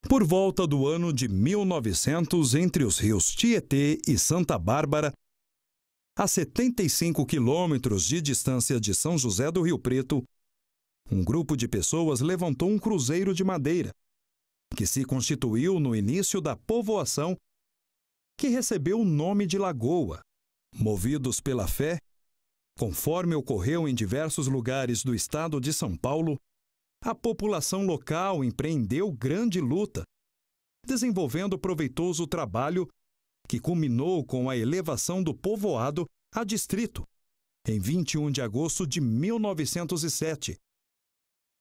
Por volta do ano de 1900, entre os rios Tietê e Santa Bárbara, a 75 quilômetros de distância de São José do Rio Preto, um grupo de pessoas levantou um cruzeiro de madeira, que se constituiu no início da povoação, que recebeu o nome de Lagoa. Movidos pela fé, conforme ocorreu em diversos lugares do estado de São Paulo, a população local empreendeu grande luta, desenvolvendo proveitoso trabalho que culminou com a elevação do povoado a distrito, em 21 de agosto de 1907,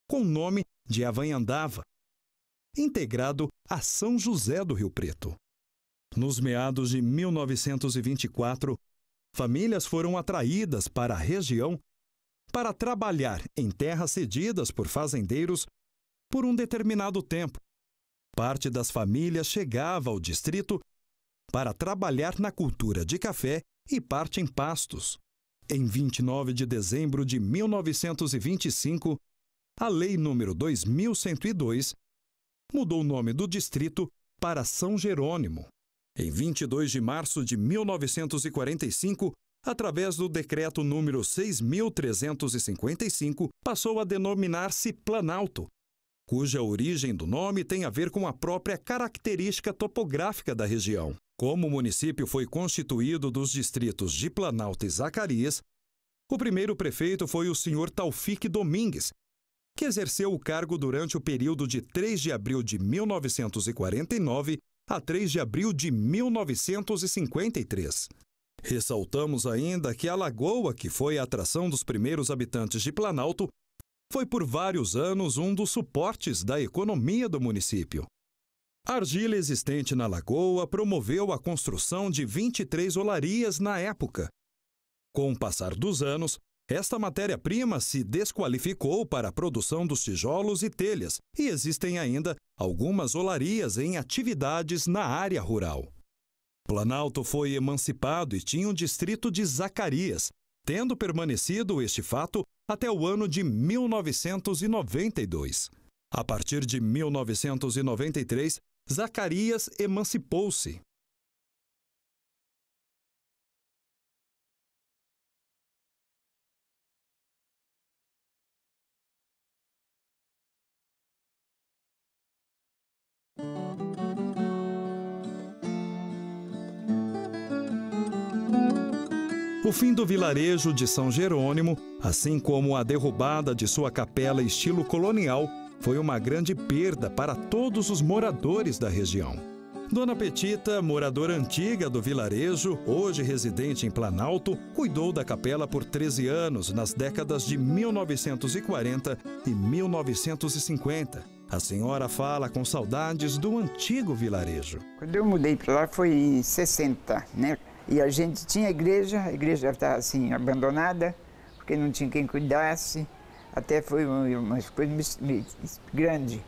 com o nome de Avanhandava, integrado a São José do Rio Preto. Nos meados de 1924, famílias foram atraídas para a região para trabalhar em terras cedidas por fazendeiros por um determinado tempo. Parte das famílias chegava ao distrito para trabalhar na cultura de café e parte em pastos. Em 29 de dezembro de 1925, a Lei nº 2102 mudou o nome do distrito para São Jerônimo. Em 22 de março de 1945, através do Decreto número 6.355, passou a denominar-se Planalto, cuja origem do nome tem a ver com a própria característica topográfica da região. Como o município foi constituído dos distritos de Planalto e Zacarias, o primeiro prefeito foi o senhor Taufik Domingues, que exerceu o cargo durante o período de 3 de abril de 1949 a 3 de abril de 1953. Ressaltamos ainda que a lagoa, que foi a atração dos primeiros habitantes de Planalto, foi por vários anos um dos suportes da economia do município. A argila existente na lagoa promoveu a construção de 23 olarias na época. Com o passar dos anos, esta matéria-prima se desqualificou para a produção dos tijolos e telhas, e existem ainda algumas olarias em atividades na área rural. Planalto foi emancipado e tinha o distrito de Zacarias, tendo permanecido este fato até o ano de 1992. A partir de 1993, Zacarias emancipou-se. O fim do vilarejo de São Jerônimo, assim como a derrubada de sua capela estilo colonial, foi uma grande perda para todos os moradores da região. Dona Petita, moradora antiga do vilarejo, hoje residente em Planalto, cuidou da capela por 13 anos nas décadas de 1940 e 1950. A senhora fala com saudades do antigo vilarejo. Quando eu mudei para lá foi em 60, né? E a gente tinha a igreja estava assim, abandonada, porque não tinha quem cuidasse. Até foi uma coisa grande.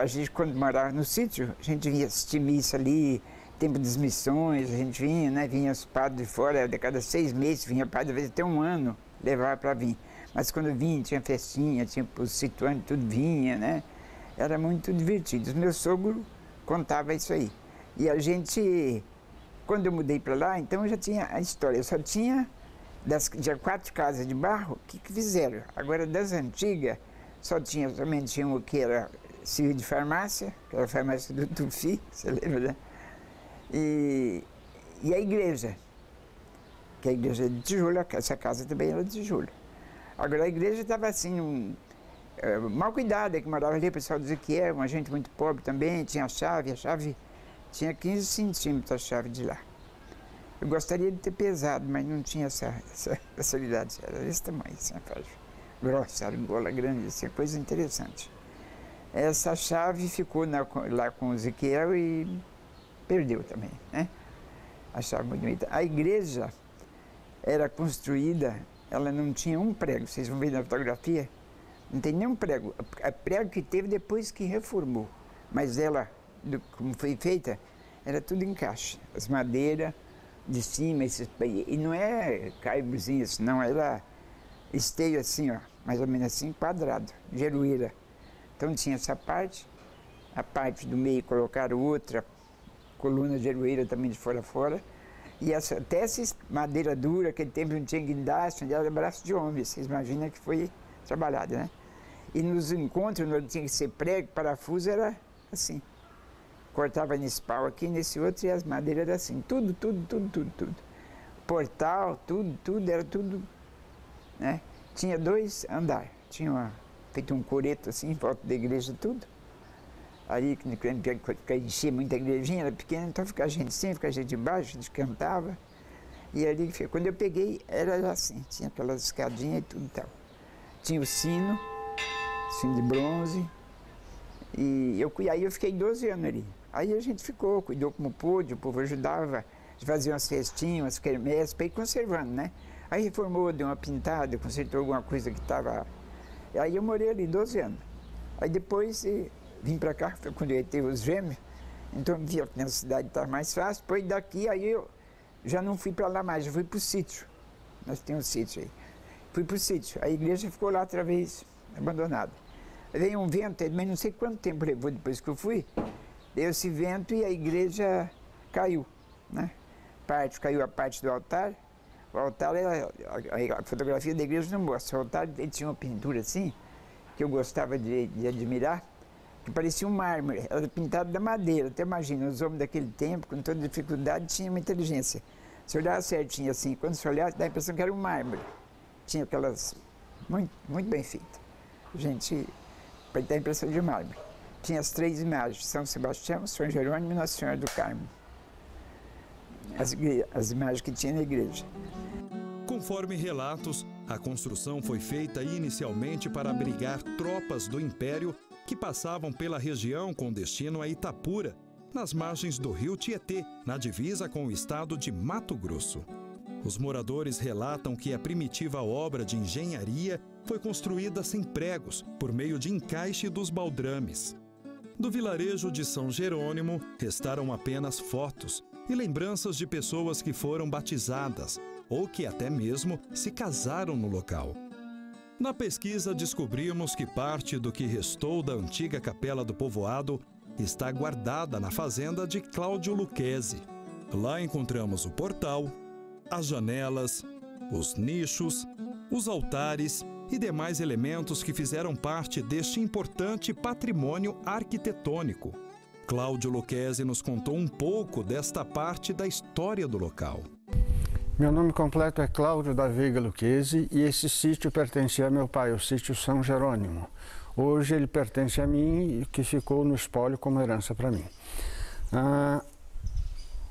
A gente, quando morava no sítio, a gente vinha assistir missa ali, tempo das missões, a gente vinha, né? Vinha os padres de fora, de cada 6 meses, vinha padre, às vezes até um ano, levava para vir. Mas quando vinha, tinha festinha, tinha os situantes, tudo vinha, né? Era muito divertido. O meu sogro contava isso aí. E a gente... Quando eu mudei para lá, então eu já tinha a história. Eu só tinha 4 casas de barro que fizeram. Agora, das antigas, somente tinha uma que era serviço de farmácia, que era a farmácia do Tufi, você lembra, né? E a igreja, que a igreja é de tijolo, essa casa também era de tijolo. Agora, a igreja estava assim, mal cuidada, que morava ali, o pessoal dizia que era uma gente muito pobre também, tinha a chave tinha 15 centímetros a chave de lá. Eu gostaria de ter pesado, mas não tinha essa facilidade. Era desse tamanho, assim, a faixa grossa, argola grande, assim, coisa interessante. Essa chave ficou lá com o Ezequiel e perdeu também, né? A chave muito bonita. A igreja era construída, ela não tinha um prego, vocês vão ver na fotografia, não tem nenhum prego. A prego que teve depois que reformou, mas ela... como foi feita, era tudo em caixa. As madeiras de cima, e não é caibrozinho assim, não, era esteio assim, ó, mais ou menos assim, quadrado, geruíra. Então tinha essa parte a parte do meio colocaram outra coluna de aroeira também de fora a fora. E até essa madeira dura, aquele tempo não tinha guindaste, onde era braço de homem, vocês imaginam que foi trabalhado, né? E nos encontros, onde tinha que ser prego, parafuso, era assim. Cortava nesse pau aqui, nesse outro, e as madeiras eram assim. Tudo. Portal, era tudo, né? Tinha 2 andares. Tinha feito um coreto assim, em volta da igreja, tudo. Aí, que enchia muita igrejinha, era pequena, então ficava gente em cima, ficava gente embaixo, a gente cantava. E ali, quando eu peguei, era assim, tinha aquelas escadinhas e tudo e tal. Tinha o sino de bronze, e aí eu fiquei 12 anos ali. Aí a gente cuidou como pôde, o povo ajudava, fazia umas festinhas, umas quermesses, para ir conservando, né? Aí reformou, deu uma pintada, consertou alguma coisa que estava... Aí eu morei ali 12 anos. Aí depois vim para cá, foi quando eu teve os gêmeos, então eu vi que na cidade estava mais fácil. Depois daqui, aí eu já não fui para lá mais, eu fui para o sítio. Nós temos um sítio aí. Fui para o sítio, a igreja ficou lá outra vez abandonada. Aí veio um vento, mas não sei quanto tempo levou depois que eu fui, deu esse vento e a igreja caiu, né? Caiu a parte do altar. O altar, a fotografia da igreja não mostra. O altar, ele tinha uma pintura assim, que eu gostava de admirar, que parecia um mármore, era pintado da madeira. Até imagina, os homens daquele tempo, com toda dificuldade, tinham uma inteligência. Se olhava certinho assim, quando se olhava, dá a impressão que era um mármore. Tinha aquelas, muito bem feitas. Gente, para dar a impressão de mármore. Tinha as 3 imagens, São Sebastião, São Jerônimo e Nossa Senhora do Carmo. As imagens que tinha na igreja. Conforme relatos, a construção foi feita inicialmente para abrigar tropas do Império que passavam pela região com destino a Itapura, nas margens do rio Tietê, na divisa com o estado de Mato Grosso. Os moradores relatam que a primitiva obra de engenharia foi construída sem pregos, por meio de encaixe dos baldrames. Do vilarejo de São Jerônimo, restaram apenas fotos e lembranças de pessoas que foram batizadas ou que até mesmo se casaram no local. Na pesquisa, descobrimos que parte do que restou da antiga capela do povoado está guardada na fazenda de Cláudio Lucchesi. Lá encontramos o portal, as janelas, os nichos, os altares e demais elementos que fizeram parte deste importante patrimônio arquitetônico. Cláudio Lucchesi nos contou um pouco desta parte da história do local. Meu nome completo é Cláudio da Veiga Lucchesi e esse sítio pertencia a meu pai, o sítio São Jerônimo. Hoje ele pertence a mim, que ficou no espólio como herança para mim.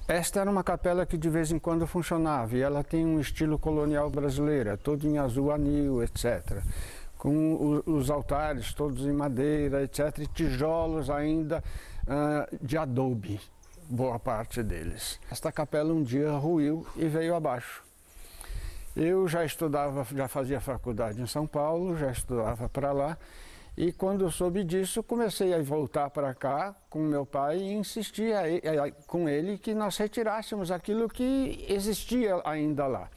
Esta era uma capela que de vez em quando funcionava e ela tem um estilo colonial brasileiro, todo em azul anil, etc. Com os altares todos em madeira, etc. E tijolos ainda de adobe, boa parte deles. Esta capela um dia ruiu e veio abaixo. Eu já estudava, já fazia faculdade em São Paulo, já estudava para lá. E quando eu soube disso, comecei a voltar para cá com meu pai e insistir com ele que nós retirássemos aquilo que existia ainda lá.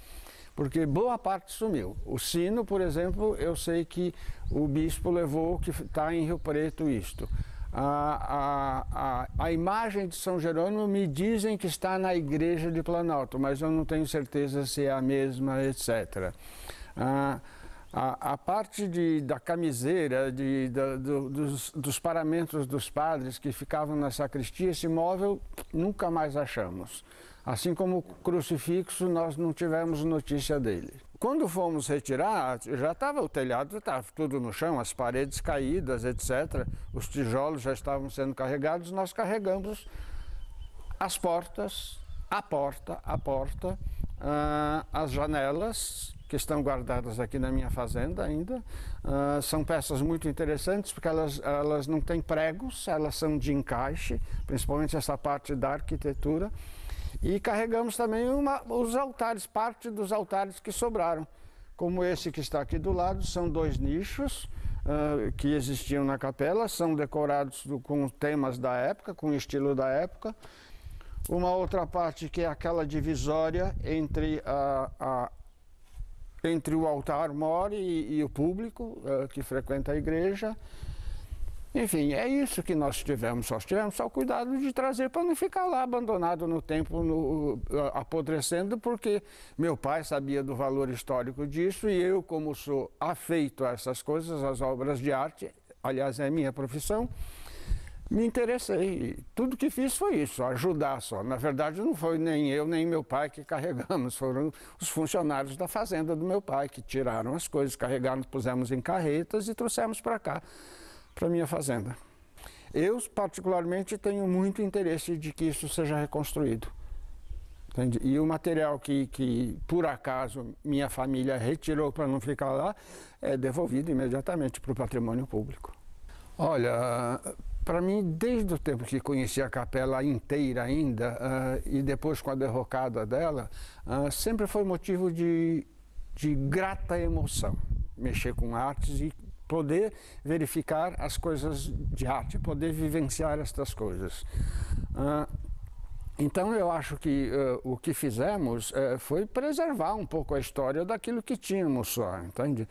Porque boa parte sumiu. O sino, por exemplo, eu sei que o bispo levou, que está em Rio Preto isto. A imagem de São Jerônimo me dizem que está na igreja de Planalto, mas eu não tenho certeza se é a mesma, etc. A parte da camiseira, dos paramentos dos padres que ficavam na sacristia, esse móvel nunca mais achamos. Assim como o crucifixo, nós não tivemos notícia dele. Quando fomos retirar, já estava o telhado, estava tudo no chão, as paredes caídas, etc. Os tijolos já estavam sendo carregados, nós carregamos as portas, a porta, as janelas, que estão guardadas aqui na minha fazenda ainda. São peças muito interessantes porque elas não têm pregos, elas são de encaixe, principalmente essa parte da arquitetura. E carregamos também os altares, parte dos altares que sobraram, como esse que está aqui do lado. São 2 nichos que existiam na capela, são decorados com temas da época, com o estilo da época. Uma outra parte que é aquela divisória entre o altar-mor e o público que frequenta a igreja. Enfim, é isso que nós tivemos só o cuidado de trazer para não ficar lá abandonado no tempo, apodrecendo, porque meu pai sabia do valor histórico disso e eu, como sou afeito a essas coisas, às obras de arte, aliás, é a minha profissão, me interessei. Tudo que fiz foi isso, ajudar só. Na verdade, não foi nem eu, nem meu pai que carregamos, foram os funcionários da fazenda do meu pai que tiraram as coisas, carregaram, pusemos em carretas e trouxemos para cá, para minha fazenda. Eu, particularmente, tenho muito interesse de que isso seja reconstruído. Entende? E o material que, por acaso, minha família retirou para não ficar lá, é devolvido imediatamente para o patrimônio público. Olha, para mim, desde o tempo que conheci a capela inteira ainda, e depois com a derrocada dela, sempre foi motivo de grata emoção mexer com artes e poder verificar as coisas de arte, poder vivenciar estas coisas. Então eu acho que o que fizemos foi preservar um pouco a história daquilo que tínhamos só, entende?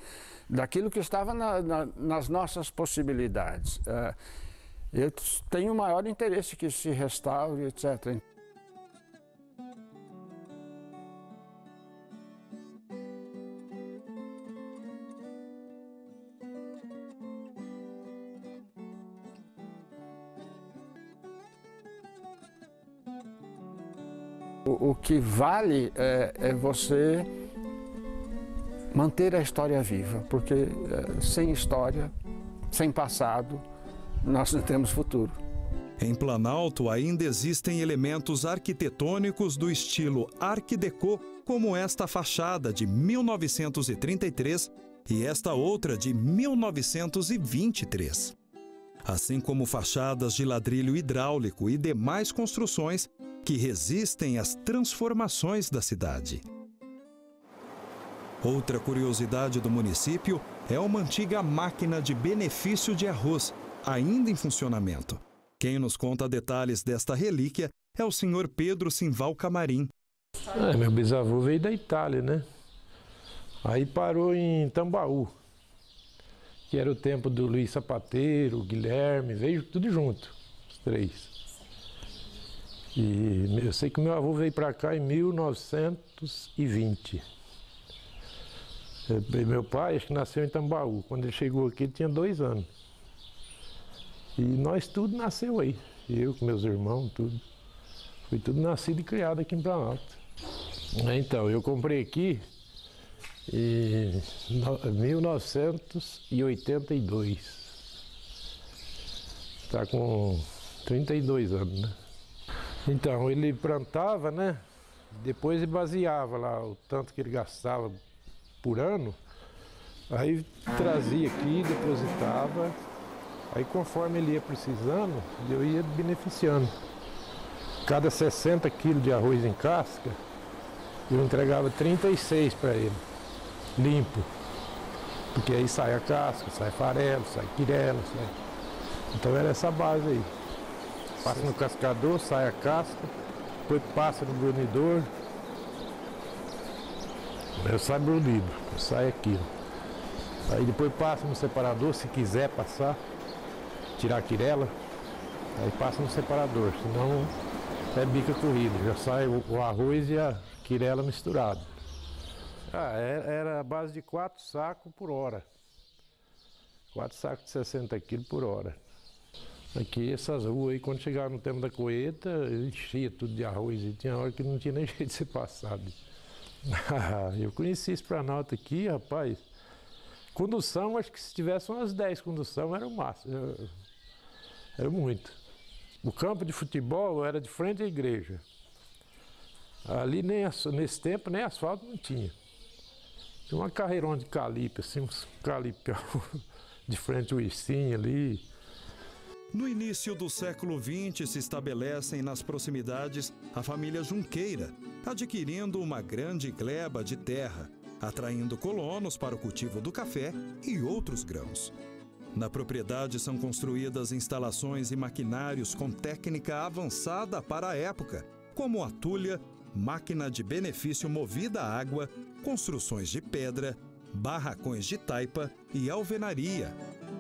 Daquilo que estava nas nossas possibilidades. Eu tenho o maior interesse que isso se restaure, etc. O que vale é você manter a história viva, porque sem história, sem passado, nós não temos futuro. Em Planalto ainda existem elementos arquitetônicos do estilo Art Deco, como esta fachada de 1933 e esta outra de 1923. Assim como fachadas de ladrilho hidráulico e demais construções que resistem às transformações da cidade. Outra curiosidade do município é uma antiga máquina de benefício de arroz, ainda em funcionamento. Quem nos conta detalhes desta relíquia é o senhor Pedro Simval Camarim. Meu bisavô veio da Itália, né? Aí parou em Tambaú, que era o tempo do Luiz Sapateiro, Guilherme, veio tudo junto, os três. E eu sei que meu avô veio para cá em 1920. Meu pai, acho que nasceu em Tambaú. Quando ele chegou aqui, ele tinha 2 anos. E nós tudo nasceu aí. Eu com meus irmãos, tudo. Foi tudo nascido e criado aqui em Planalto. Então, eu comprei aqui em 1982. Está com 32 anos, né? Então, ele plantava, né? Depois ele baseava lá o tanto que ele gastava por ano. Aí trazia aqui, depositava. Aí conforme ele ia precisando, eu ia beneficiando. Cada 60 quilos de arroz em casca, eu entregava 36 para ele, limpo. Porque aí sai a casca, sai farelo, sai quirela, sai... Então era essa base aí. Passa no cascador, sai a casca, depois passa no brunidor. Aí sai brunido, sai aqui. Aí depois passa no separador, se quiser passar, tirar a quirela, aí passa no separador, senão é bica corrida, já sai o arroz e a quirela misturado. Era a base de 4 sacos por hora. 4 sacos de 60 quilos por hora. Aqui, essas ruas aí, quando chegava no tempo da colheita, enchia tudo de arroz e tinha hora que não tinha nem jeito de ser passado. Eu conheci esse Planalto aqui, rapaz. Condução, acho que se tivesse umas 10 condução, era o máximo. Era muito. O campo de futebol era de frente à igreja. Ali, nesse tempo, nem asfalto não tinha. Tinha uma carreirona de calipe, assim, uns calipe de frente ao Ursinho ali. No início do século XX, se estabelecem nas proximidades a família Junqueira, adquirindo uma grande gleba de terra, atraindo colonos para o cultivo do café e outros grãos. Na propriedade são construídas instalações e maquinários com técnica avançada para a época, como a tulha, máquina de benefício movida a água, construções de pedra, barracões de taipa e alvenaria.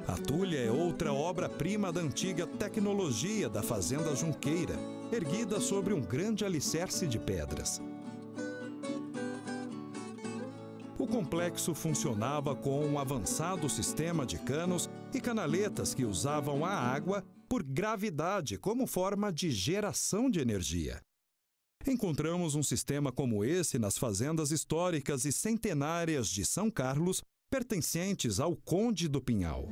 A tulha é outra obra-prima da antiga tecnologia da Fazenda Junqueira, erguida sobre um grande alicerce de pedras. O complexo funcionava com um avançado sistema de canos e canaletas que usavam a água por gravidade como forma de geração de energia. Encontramos um sistema como esse nas fazendas históricas e centenárias de São Carlos, pertencentes ao Conde do Pinhal.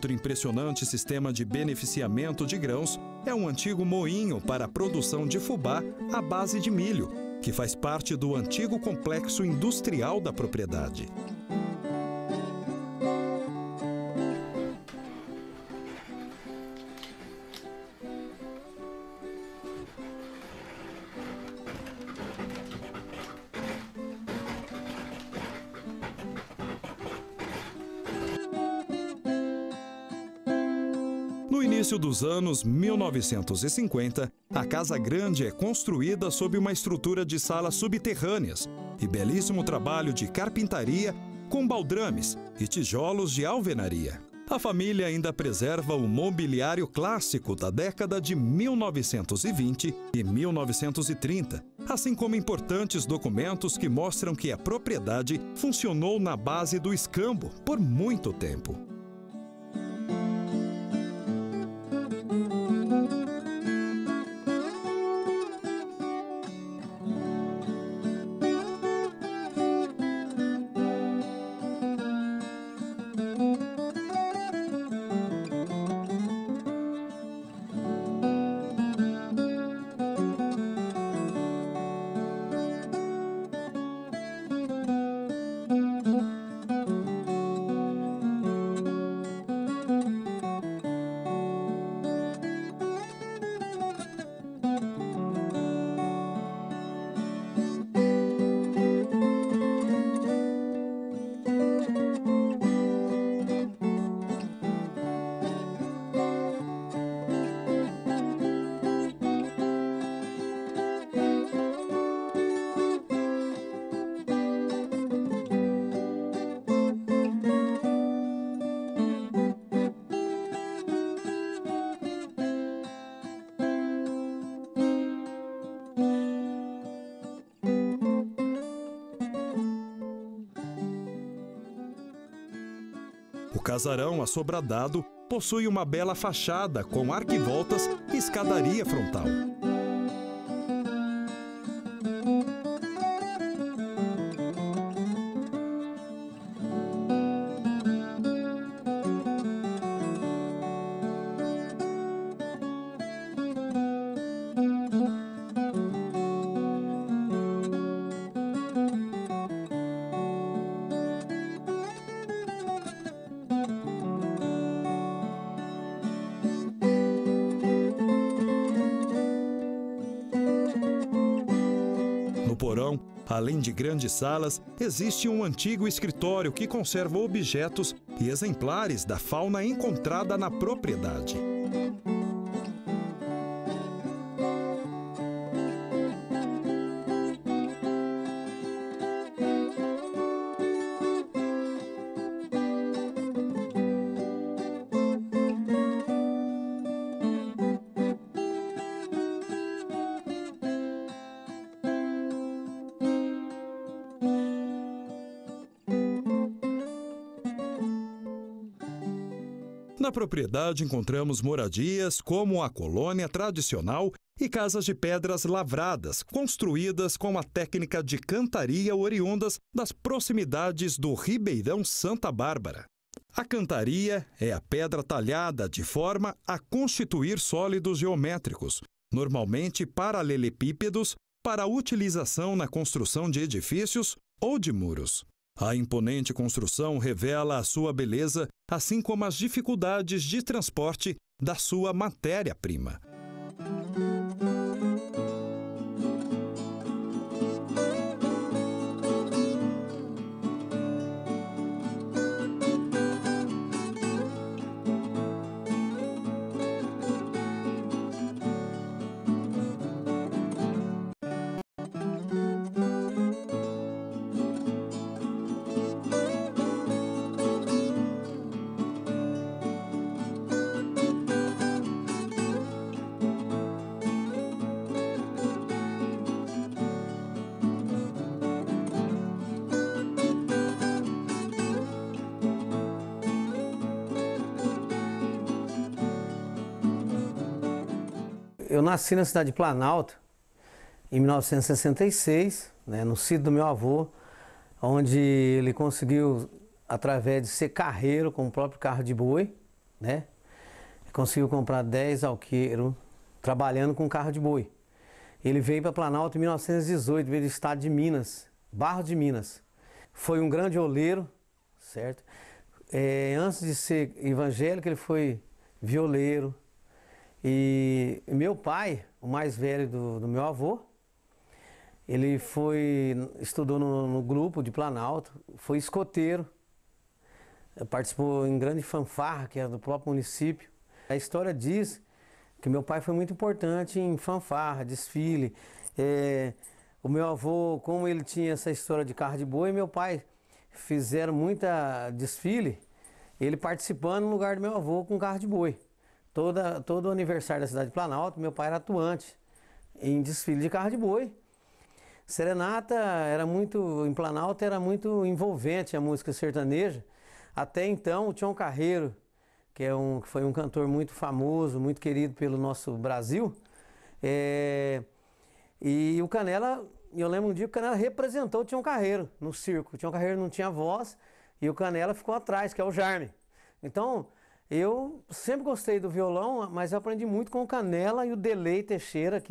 Outro impressionante sistema de beneficiamento de grãos é um antigo moinho para a produção de fubá à base de milho, que faz parte do antigo complexo industrial da propriedade. No início dos anos 1950, a Casa Grande é construída sob uma estrutura de salas subterrâneas e belíssimo trabalho de carpintaria com baldrames e tijolos de alvenaria. A família ainda preserva o mobiliário clássico da década de 1920 e 1930, assim como importantes documentos que mostram que a propriedade funcionou na base do escambo por muito tempo. O casarão assobradado possui uma bela fachada com arquivoltas e escadaria frontal. No porão, além de grandes salas, existe um antigo escritório que conserva objetos e exemplares da fauna encontrada na propriedade. Na propriedade encontramos moradias como a colônia tradicional e casas de pedras lavradas, construídas com a técnica de cantaria oriundas das proximidades do Ribeirão Santa Bárbara. A cantaria é a pedra talhada de forma a constituir sólidos geométricos, normalmente paralelepípedos, para utilização na construção de edifícios ou de muros. A imponente construção revela a sua beleza, assim como as dificuldades de transporte da sua matéria-prima. Eu nasci na cidade de Planalto em 1966, no sítio do meu avô, onde ele conseguiu, através de ser carreiro com o próprio carro de boi, conseguiu comprar 10 alqueiros trabalhando com carro de boi. Ele veio para Planalto em 1918, veio do estado de Minas, Barros de Minas. Foi um grande oleiro, certo? Antes de ser evangélico, ele foi violeiro. E meu pai, o mais velho do meu avô, ele estudou no grupo de Planalto, foi escoteiro, participou em grande fanfarra, que era do próprio município. A história diz que meu pai foi muito importante em fanfarra, desfile. O meu avô, como ele tinha essa história de carro de boi, meu pai fizeram muita desfile, ele participando no lugar do meu avô com carro de boi. Todo o aniversário da cidade de Planalto, meu pai era atuante em desfile de carro de boi. Serenata em Planalto era muito envolvente a música sertaneja. Até então o Tião Carreiro, que foi um cantor muito famoso, muito querido pelo nosso Brasil. E o Canela, eu lembro um dia que o Canela representou o Tião Carreiro no circo. O Tião Carreiro não tinha voz e o Canela ficou atrás, que é o Jarme. Então, eu sempre gostei do violão, mas eu aprendi muito com o Canela e o Delei Teixeira,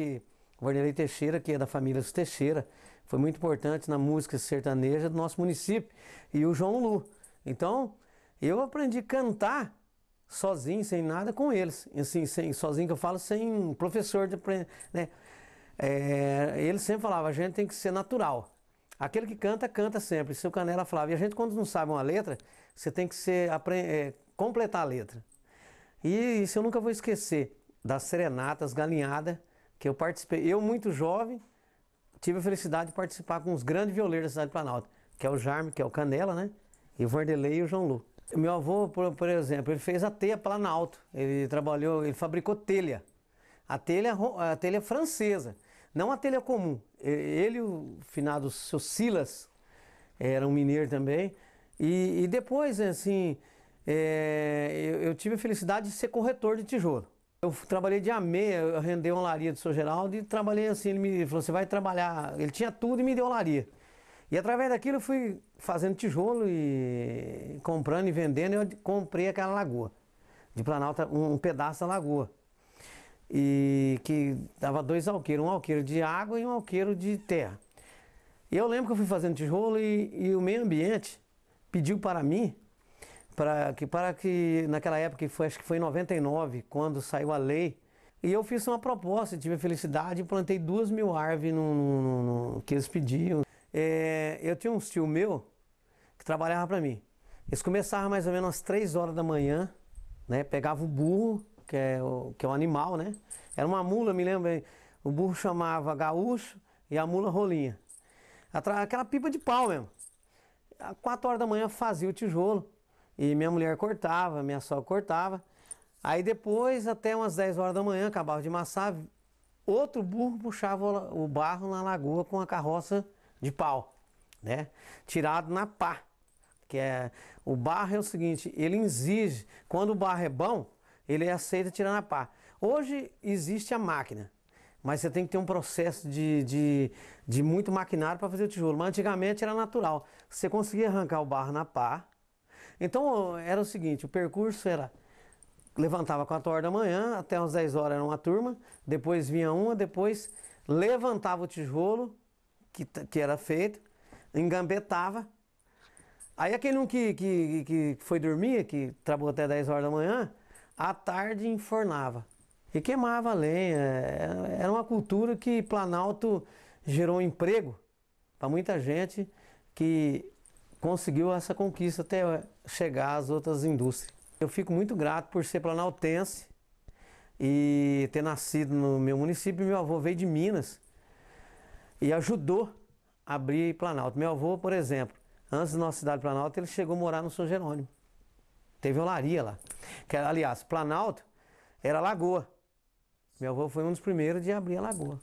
o Vanderlei Teixeira, que é da família dos Teixeira. Foi muito importante na música sertaneja do nosso município. E o João Lu. Então, eu aprendi a cantar sozinho, sem nada, com eles. Assim, sozinho que eu falo, sem professor de aprender, ele sempre falava, a gente tem que ser natural. Aquele que canta, canta sempre. Isso o Canela falava. E a gente, quando não sabe uma letra, você tem que completar a letra. E isso eu nunca vou esquecer, das serenatas, galinhada, que eu participei. Eu, muito jovem, tive a felicidade de participar com os grandes violeiros da cidade de Planalto, que é o Jarme, que é o Canela, e o Vanderlei e o João Lu. Meu avô, por exemplo, ele fez a teia Planalto. Ele fabricou telha. A telha francesa, não a telha comum. Ele, o finado seu Silas, era um mineiro também. E depois, assim, eu tive a felicidade de ser corretor de tijolo. Eu trabalhei de AME, eu arrendei uma olaria do seu Geraldo e trabalhei assim, ele me falou, você vai trabalhar, ele tinha tudo e me deu olaria. E através daquilo eu fui fazendo tijolo e comprando e vendendo, eu comprei aquela lagoa de Planalto, um pedaço da lagoa. E que dava 2 alqueiros, um alqueiro de água e um alqueiro de terra. E eu lembro que eu fui fazendo tijolo e o meio ambiente pediu para mim, para que naquela época, acho que foi em 99, quando saiu a lei, e eu fiz uma proposta, tive a felicidade e plantei 2.000 árvores no que eles pediam. Eu tinha um tio meu que trabalhava para mim. Eles começavam mais ou menos às 3 horas da manhã, pegava o burro, que é o animal, Era uma mula, me lembro, o burro chamava gaúcho e a mula rolinha. Aquela pipa de pau mesmo. Às 4 horas da manhã fazia o tijolo e minha mulher cortava, minha sogra cortava. Aí depois, até umas 10 horas da manhã, acabava de amassar, outro burro puxava o barro na lagoa com a carroça de pau, tirado na pá. O barro é o seguinte, ele exige, quando o barro é bom, ele aceita tirar na pá. Hoje existe a máquina. mas você tem que ter um processo de muito maquinário para fazer o tijolo. Mas antigamente era natural. Você conseguia arrancar o barro na pá. Então era o seguinte, o percurso era, levantava 4 horas da manhã, até umas 10 horas era uma turma, depois vinha uma, depois levantava o tijolo que era feito, engambetava. Aí aquele um que foi dormir, que trabalhou até 10 horas da manhã, à tarde enfornava. E queimava a lenha. Era uma cultura que Planalto gerou emprego para muita gente que conseguiu essa conquista até chegar às outras indústrias. Eu fico muito grato por ser planaltense e ter nascido no meu município. Meu avô veio de Minas e ajudou a abrir Planalto. Meu avô, por exemplo, antes da nossa cidade de Planalto, ele chegou a morar no São Jerônimo. Teve olaria lá. Aliás, Planalto era lagoa. Meu avô foi um dos primeiros de abrir a lagoa.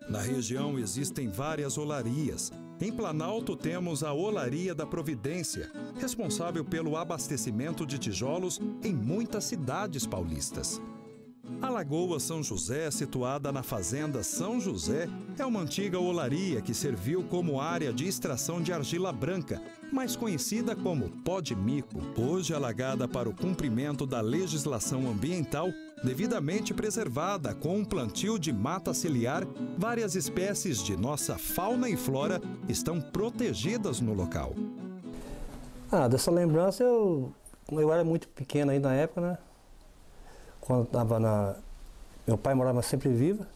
Na região existem várias olarias. Em Planalto temos a Olaria da Providência, responsável pelo abastecimento de tijolos em muitas cidades paulistas. A Lagoa São José, situada na Fazenda São José, é uma antiga olaria que serviu como área de extração de argila branca, mais conhecida como pó de mico. Hoje alagada para o cumprimento da legislação ambiental, devidamente preservada com um plantio de mata ciliar, várias espécies de nossa fauna e flora estão protegidas no local. Dessa lembrança eu era muito pequeno aí na época, né? Quando meu pai morava sempre viva.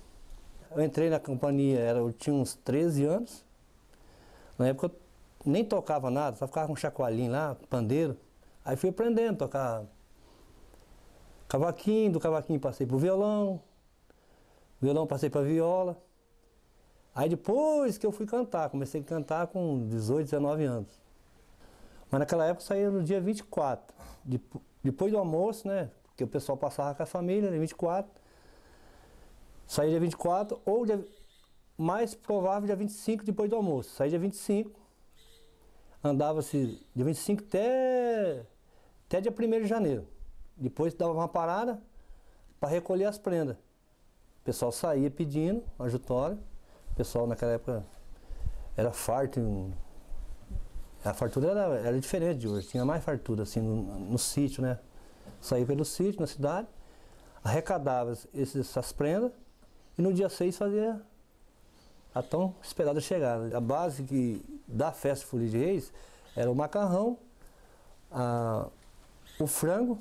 Eu entrei na companhia, eu tinha uns 13 anos. Na época eu nem tocava nada, só ficava com um chacoalhinho lá, pandeiro. Aí fui aprendendo a tocar cavaquinho, do cavaquinho passei pro violão passei para viola. Aí depois que eu fui cantar, comecei a cantar com 18, 19 anos. Mas naquela época eu saía no dia 24, depois do almoço, né? Porque o pessoal passava com a família, dia 24. Saía dia 24, ou mais provável dia 25 depois do almoço. Saía dia 25, andava-se dia 25 até dia 1º de janeiro. Depois dava uma parada para recolher as prendas. O pessoal saía pedindo a jutória. O pessoal naquela época era farto. A fartura era diferente de hoje, tinha mais fartura assim no sítio, né? Saía pelo sítio, na cidade, arrecadava essas prendas e no dia 6 fazia a tão esperada chegada. A base da festa de Folia de Reis era o macarrão, o frango,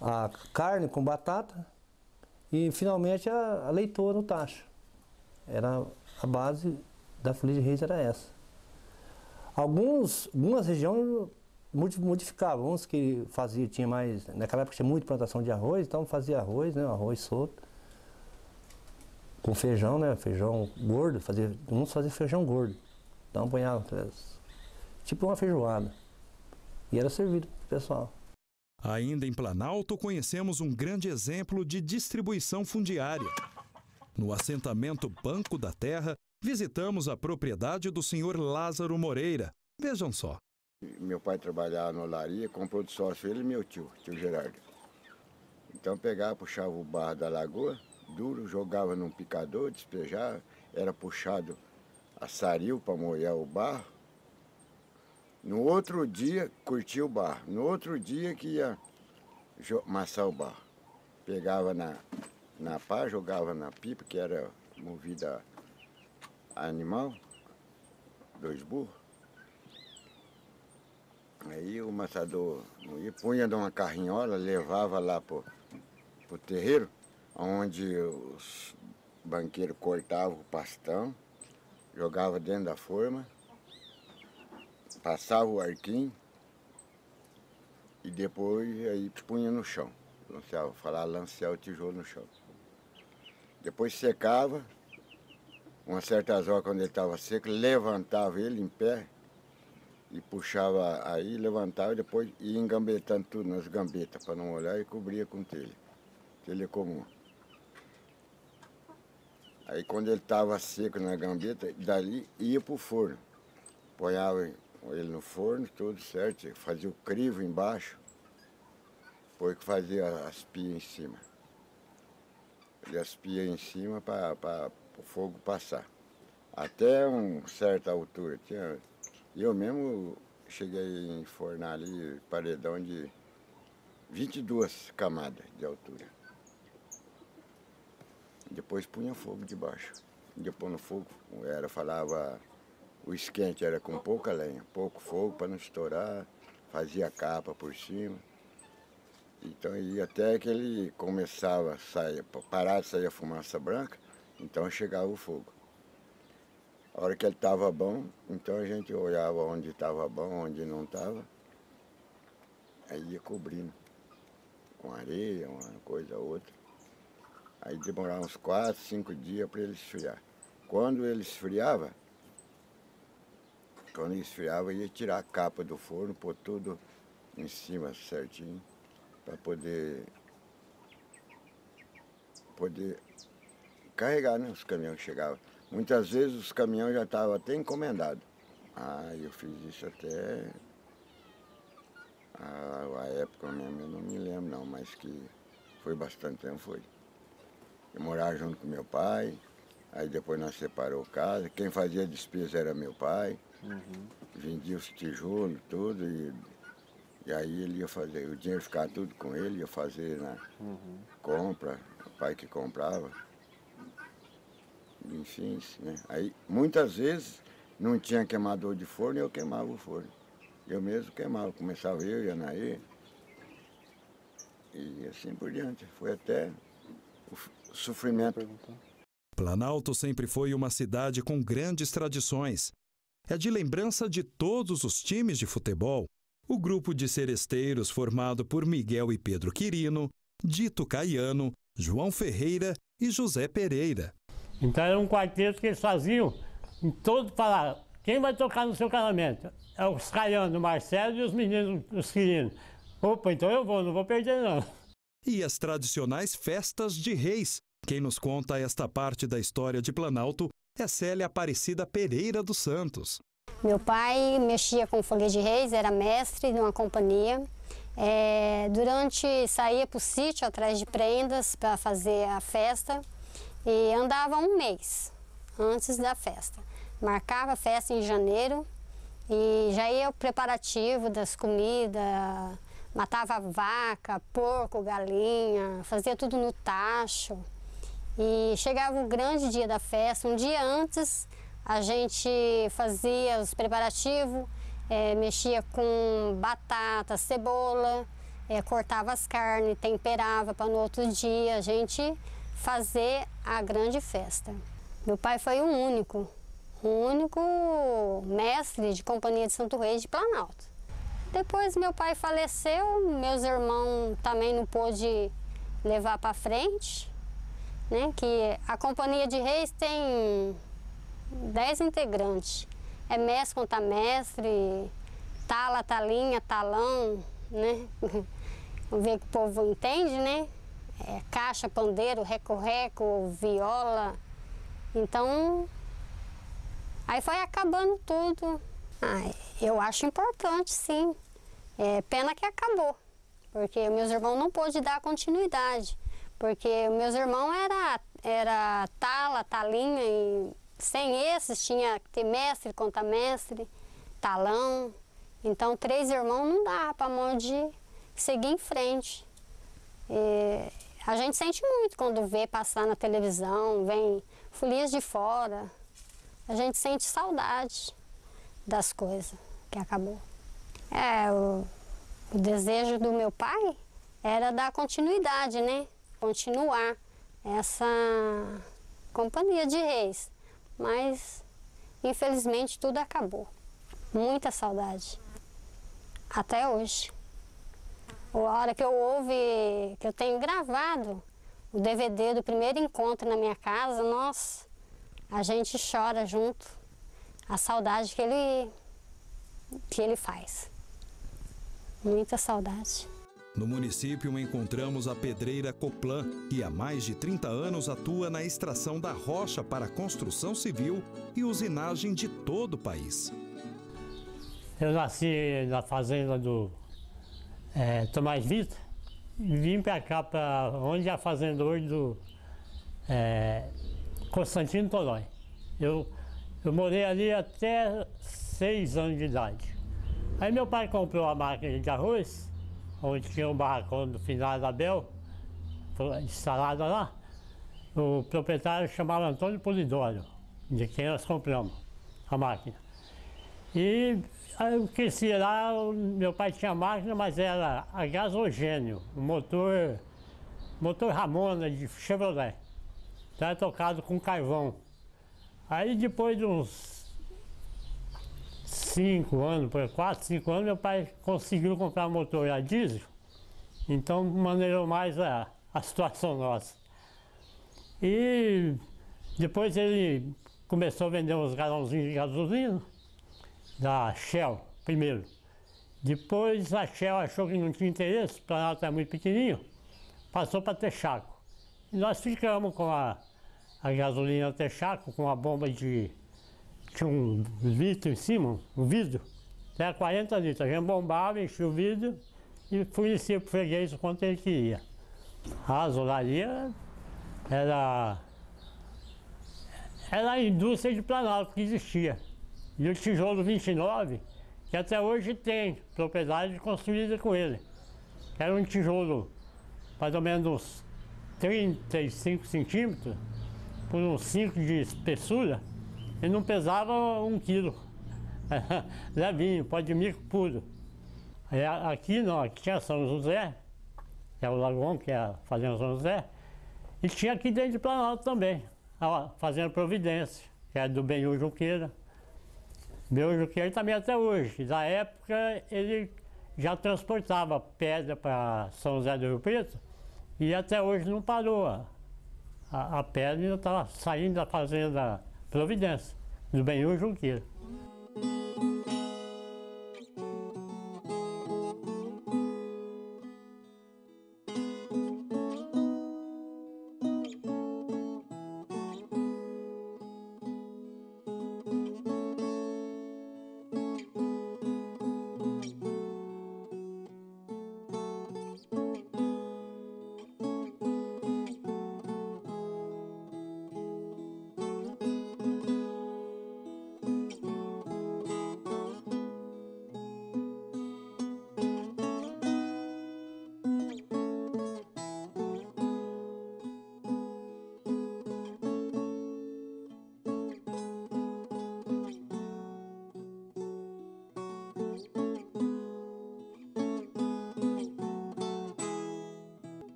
a carne com batata e finalmente a leitoa no tacho. Era a base da Folia de Reis, era essa. Algumas regiões modificavam, uns que tinha mais, naquela época tinha muita plantação de arroz, então fazia arroz, né, arroz solto, com feijão, né, feijão gordo, uns faziam feijão gordo, então ponhava tipo uma feijoada, e era servido pro pessoal. Ainda em Planalto conhecemos um grande exemplo de distribuição fundiária. No assentamento Banco da Terra, visitamos a propriedade do senhor Lázaro Moreira. Vejam só. Meu pai trabalhava na olaria, comprou de sócio ele e meu tio Gerardo. Então pegava, puxava o barro da lagoa, duro, jogava num picador, despejava, era puxado a saril para molhar o barro. No outro dia, curtia o barro. No outro dia que ia amassar o barro. Pegava na pá, jogava na pipa, que era movida a animal, 2 burros. Aí o amassador punha de uma carrinhola, levava lá pro terreiro, onde os banqueiros cortavam o pastão, jogava dentro da forma, passava o arquinho e depois aí punha no chão. Lanceava o tijolo no chão. Depois secava, umas certas horas quando ele estava seco, levantava ele em pé, e puxava aí, levantava e depois ia engambetando tudo nas gambetas para não molhar e cobria com telha comum. Aí quando ele estava seco na gambeta, dali ia para o forno. Ponhava ele no forno, tudo certo, fazia o crivo embaixo, depois que fazia as pias em cima. Ele aspia em cima para o fogo passar. Até uma certa altura. Eu mesmo cheguei a enfornar ali paredão de 22 camadas de altura. Depois punha fogo debaixo. Depois no fogo, falava, o esquente era com pouca lenha, pouco fogo para não estourar, fazia capa por cima. Então ia até que ele começava a sair, parar de sair a fumaça branca, então chegava o fogo. A hora que ele estava bom, então a gente olhava onde estava bom, onde não estava, aí ia cobrindo com areia, uma coisa ou outra. Aí demorava uns 4, 5 dias para ele esfriar. Quando ele esfriava, ia tirar a capa do forno, pôr tudo em cima certinho, para poder carregar, né, os caminhões que chegavam. Muitas vezes os caminhões já estavam até encomendados. Eu fiz isso até a época mesmo, eu não me lembro não, mas que foi bastante tempo, foi. Eu morava junto com meu pai, aí depois nós separou casa, quem fazia a despesa era meu pai, vendia os tijolos, tudo, e aí ele ia fazer, o dinheiro ficava tudo com ele, ia fazer na compra, o pai que comprava. Enfim, né? Aí muitas vezes não tinha queimador de forno, eu queimava o forno. Eu mesmo queimava, começava eu e a Anaí, e assim por diante. Foi até o sofrimento. Planalto sempre foi uma cidade com grandes tradições. É de lembrança de todos os times de futebol. O grupo de seresteiros formado por Miguel e Pedro Quirino, Dito Caiano, João Ferreira e José Pereira. Então era um quarteto que eles faziam, em todo falar, quem vai tocar no seu casamento? É os Caiano, o Marcelo e os meninos, os Quirinos. Opa, então eu vou, não vou perder não. E as tradicionais festas de reis. Quem nos conta esta parte da história de Planalto é Célia Aparecida Pereira dos Santos. Meu pai mexia com folia de reis, era mestre de uma companhia. Saía para o sítio atrás de prendas para fazer a festa. E andava um mês antes da festa. Marcava a festa em janeiro e já ia o preparativo das comidas, matava vaca, porco, galinha, fazia tudo no tacho. E chegava o grande dia da festa, um dia antes a gente fazia os preparativos, mexia com batata, cebola, cortava as carnes, temperava para no outro dia a gente fazer a grande festa. Meu pai foi o único mestre de companhia de Santo Reis de Planalto. Depois meu pai faleceu, meus irmãos também não pôde levar para frente, né? Que a companhia de reis tem 10 integrantes. É mestre, contamestre, tala, talinha, talão, né? Vamos ver que o povo entende, né? Caixa, pandeiro, reco-reco, viola. Então, aí foi acabando tudo. Eu acho importante, sim. Pena que acabou, porque meus irmãos não pôde dar continuidade. Porque meus irmãos era tala, talinha, e sem esses tinha que ter mestre, contamestre, talão. Então, 3 irmãos não dá para mão de seguir em frente. A gente sente muito quando vê passar na televisão, vem folias de fora. A gente sente saudade das coisas que acabou. O desejo do meu pai era dar continuidade, né? Continuar essa companhia de reis. Mas, infelizmente, tudo acabou. Muita saudade. Até hoje. A hora que eu que eu tenho gravado o DVD do primeiro encontro na minha casa, nossa, a gente chora junto. A saudade que ele faz. Muita saudade. No município encontramos a pedreira Coplan, que há mais de 30 anos atua na extração da rocha para a construção civil e usinagem de todo o país. Eu nasci na fazenda do Tomás Vita e vim para cá, para onde é a fazenda hoje do Constantino Tolói. Eu morei ali até 6 anos de idade. Aí meu pai comprou a máquina de arroz, onde tinha um barracão do finado Abel, instalada lá. O proprietário chamava Antônio Polidoro, de quem nós compramos a máquina. E aí eu cresci lá, meu pai tinha máquina, mas era a gasogênio, um motor Ramona de Chevrolet. Então era tocado com carvão. Aí depois de uns 5 anos, 4, 5 anos, meu pai conseguiu comprar um motor a diesel, então maneirou mais a situação nossa. E depois ele começou a vender uns galãozinhos de gasolina, da Shell, primeiro. Depois a Shell achou que não tinha interesse, o Planalto era muito pequenininho, passou para Texaco. E nós ficamos com a gasolina Texaco, com a bomba tinha 1 litro em cima, um vidro, era 40 litros. A gente bombava, enchia o vidro e fornecia para o freguês o quanto ele queria. A azularia era a indústria de Planalto que existia. E o tijolo 29, que até hoje tem propriedade construída com ele. Era um tijolo mais ou menos uns 35 centímetros, por uns 5 de espessura, e não pesava 1 quilo. Levinho, pó de mico puro. Aqui não, aqui tinha São José, que é o Lagoão, que é a Fazenda São José, e tinha aqui dentro de Planalto também, a Fazenda Providência, que é do Benhur Junqueira. Benhur Junqueira também até hoje. Na época ele já transportava pedra para São José do Rio Preto e até hoje não parou. A pedra ainda estava saindo da Fazenda Providência, do Benhur Junqueira.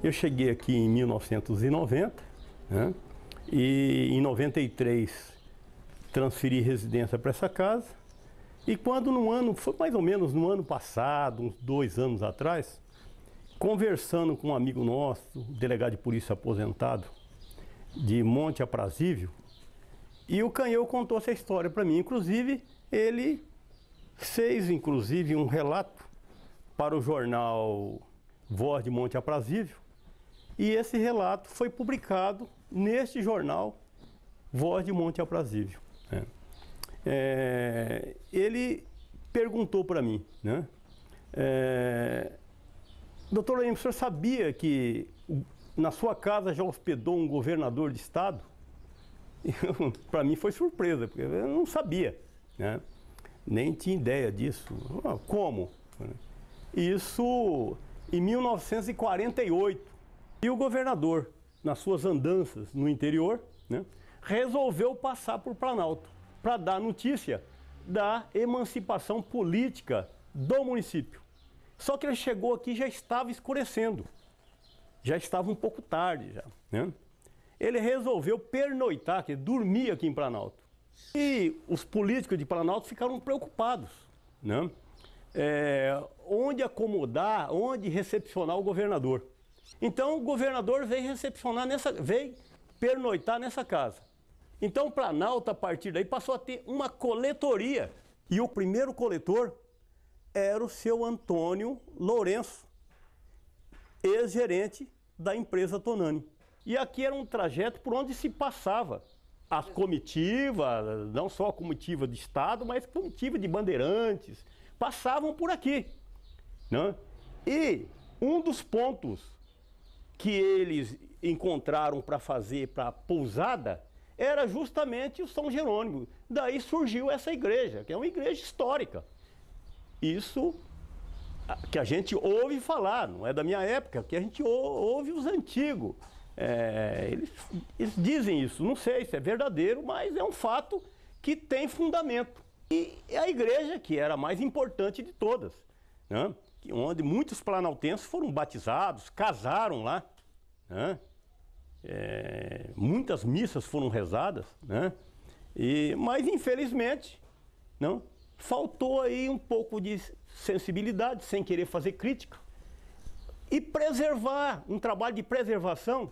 Eu cheguei aqui em 1990, né? E em 93 transferi residência para essa casa. E quando foi mais ou menos no ano passado, uns 2 anos atrás, conversando com um amigo nosso, delegado de polícia aposentado, de Monte Aprazível, e o Canheu contou essa história para mim. Inclusive, ele fez um relato para o jornal Voz de Monte Aprazível, e esse relato foi publicado neste jornal Voz de Monte Aprazível, né? ele perguntou para mim, né? Doutor Leme, o senhor sabia que na sua casa já hospedou um governador de estado? Para mim foi surpresa, porque eu não sabia, né? Nem tinha ideia disso. Como? Isso em 1948. E o governador, nas suas andanças no interior, né, resolveu passar por Planalto para dar notícia da emancipação política do município. Só que ele chegou aqui e já estava escurecendo. Já estava um pouco tarde já, né? Ele resolveu pernoitar, que dormir aqui em Planalto. E os políticos de Planalto ficaram preocupados, né? Onde acomodar, onde recepcionar o governador. Então o governador veio veio pernoitar nessa casa. Então Planalto, a partir daí, passou a ter uma coletoria. E o primeiro coletor era o seu Antônio Lourenço, ex-gerente da empresa Tonani. E aqui era um trajeto por onde se passava as comitivas, não só a comitiva de Estado, mas comitiva de bandeirantes, passavam por aqui, né? E um dos pontos que eles encontraram para fazer para a pousada era justamente o São Jerônimo. Daí surgiu essa igreja, que é uma igreja histórica. Isso que a gente ouve falar, não é da minha época, que a gente ouve os antigos. Eles dizem isso, não sei se é verdadeiro, mas é um fato que tem fundamento. E a igreja que era a mais importante de todas, né? Onde muitos planaltenses foram batizados, casaram lá, né? Muitas missas foram rezadas, né? Mas infelizmente não, faltou aí um pouco de sensibilidade, sem querer fazer crítica, e preservar, um trabalho de preservação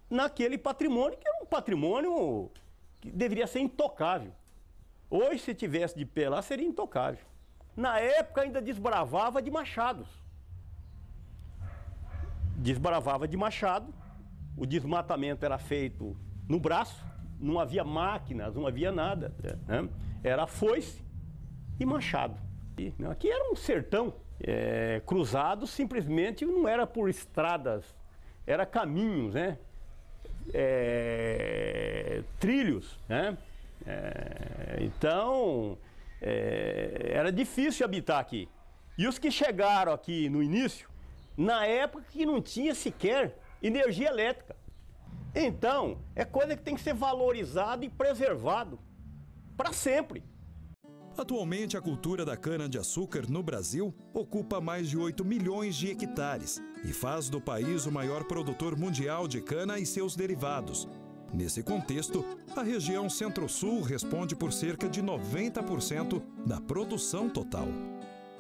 naquele patrimônio, que era um patrimônio que deveria ser intocável. Hoje, se tivesse de pé lá, seria intocável. Na época ainda desbravava de machados. Desbravava de machado, o desmatamento era feito no braço, não havia máquinas, não havia nada, né? Era foice e machado. E, né, aqui era um sertão, cruzado simplesmente não era por estradas, era caminhos, né? Trilhos, né? Então, era difícil habitar aqui. E os que chegaram aqui no início, na época que não tinha sequer energia elétrica. Então, é coisa que tem que ser valorizado e preservado para sempre. Atualmente, a cultura da cana-de-açúcar no Brasil ocupa mais de 8 milhões de hectares e faz do país o maior produtor mundial de cana e seus derivados. Nesse contexto, a região Centro-Sul responde por cerca de 90% da produção total.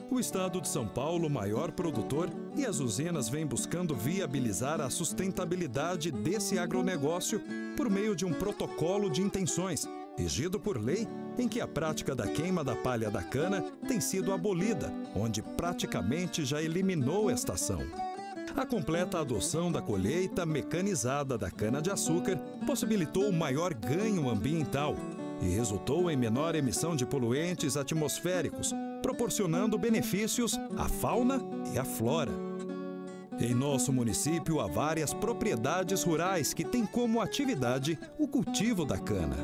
O estado de São Paulo, maior produtor, e as usinas vêm buscando viabilizar a sustentabilidade desse agronegócio por meio de um protocolo de intenções, regido por lei, em que a prática da queima da palha da cana tem sido abolida, onde praticamente já eliminou esta ação. A completa adoção da colheita mecanizada da cana-de-açúcar possibilitou maior ganho ambiental e resultou em menor emissão de poluentes atmosféricos, proporcionando benefícios à fauna e à flora. Em nosso município, há várias propriedades rurais que têm como atividade o cultivo da cana.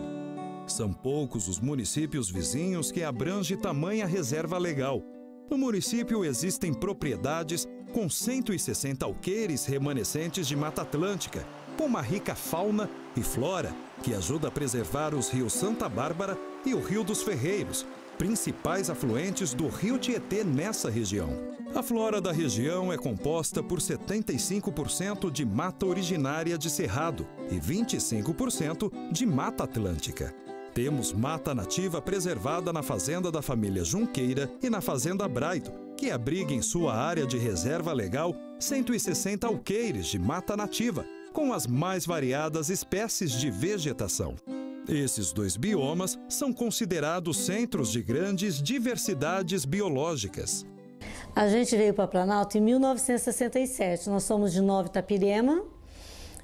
São poucos os municípios vizinhos que abrangem tamanha reserva legal. No município existem propriedades com 160 alqueires remanescentes de Mata Atlântica, com uma rica fauna e flora que ajuda a preservar os rios Santa Bárbara e o Rio dos Ferreiros, principais afluentes do Rio Tietê nessa região. A flora da região é composta por 75% de mata originária de cerrado e 25% de mata atlântica. Temos mata nativa preservada na fazenda da família Junqueira e na fazenda Braito, que abriga em sua área de reserva legal 160 alqueires de mata nativa, com as mais variadas espécies de vegetação. Esses dois biomas são considerados centros de grandes diversidades biológicas. A gente veio para Planalto em 1967, nós somos de Nova Itapirema.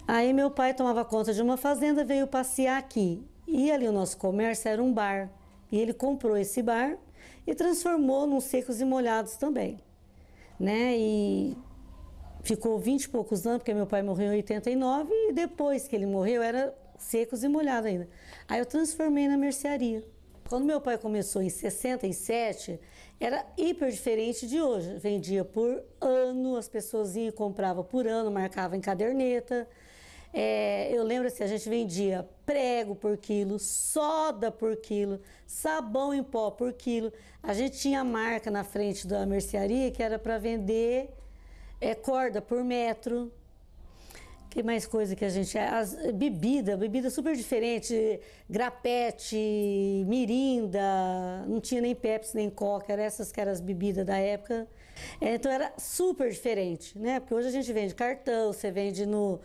Aí meu pai tomava conta de uma fazenda, veio passear aqui. E ali o nosso comércio era um bar. E ele comprou esse bar e transformou num secos e molhados também, né? E ficou 20 e poucos anos, porque meu pai morreu em 89 e depois que ele morreu era secos e molhados ainda. Aí eu transformei na mercearia. Quando meu pai começou em 67, era hiper diferente de hoje. Vendia por ano, as pessoas iam e compravam por ano, marcavam em caderneta. Eu lembro assim, a gente vendia prego por quilo, soda por quilo, sabão em pó por quilo. A gente tinha marca na frente da mercearia que era para vender corda por metro. Que mais coisa que a gente... Bebida super diferente, grapete, mirinda, não tinha nem Pepsi nem Coca, eram essas que eram as bebidas da época. Então era super diferente, né? Porque hoje a gente vende cartão, você vende no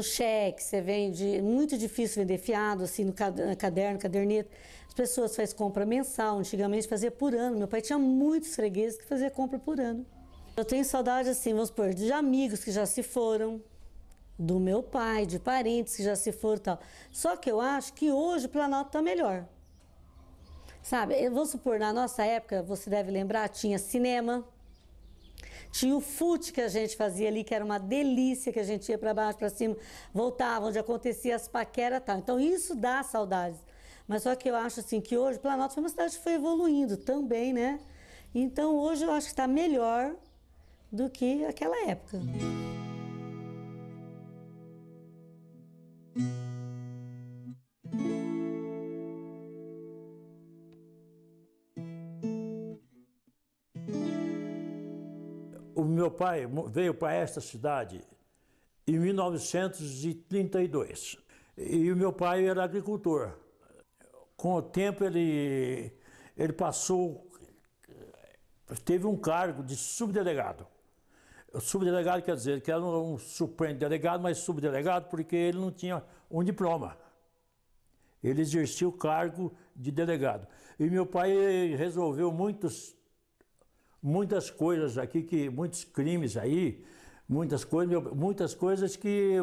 cheque, você vende... Muito difícil vender fiado, assim, no caderno, caderneta. As pessoas fazem compra mensal, antigamente fazia por ano. Meu pai tinha muitos fregueses que fazia compra por ano. Eu tenho saudade, assim, vamos supor, de amigos que já se foram, do meu pai, de parentes que já se foram e tal. Só que eu acho que hoje o Planalto está melhor. Sabe, eu vou supor, na nossa época, você deve lembrar, tinha cinema, tinha o fute que a gente fazia ali, que era uma delícia, que a gente ia para baixo, para cima, voltava, onde acontecia as paqueras e tal. Então isso dá saudades. Mas só que eu acho assim, que hoje o Planalto foi uma cidade que foi evoluindo também, né? Então hoje eu acho que está melhor do que aquela época. O meu pai veio para esta cidade em 1932 e o meu pai era agricultor. Com o tempo ele passou, teve um cargo de subdelegado. O subdelegado quer dizer que era um superdelegado, mas subdelegado porque ele não tinha um diploma. Ele exercia o cargo de delegado. E meu pai resolveu muitas coisas aqui, muitos crimes aí, muitas coisas que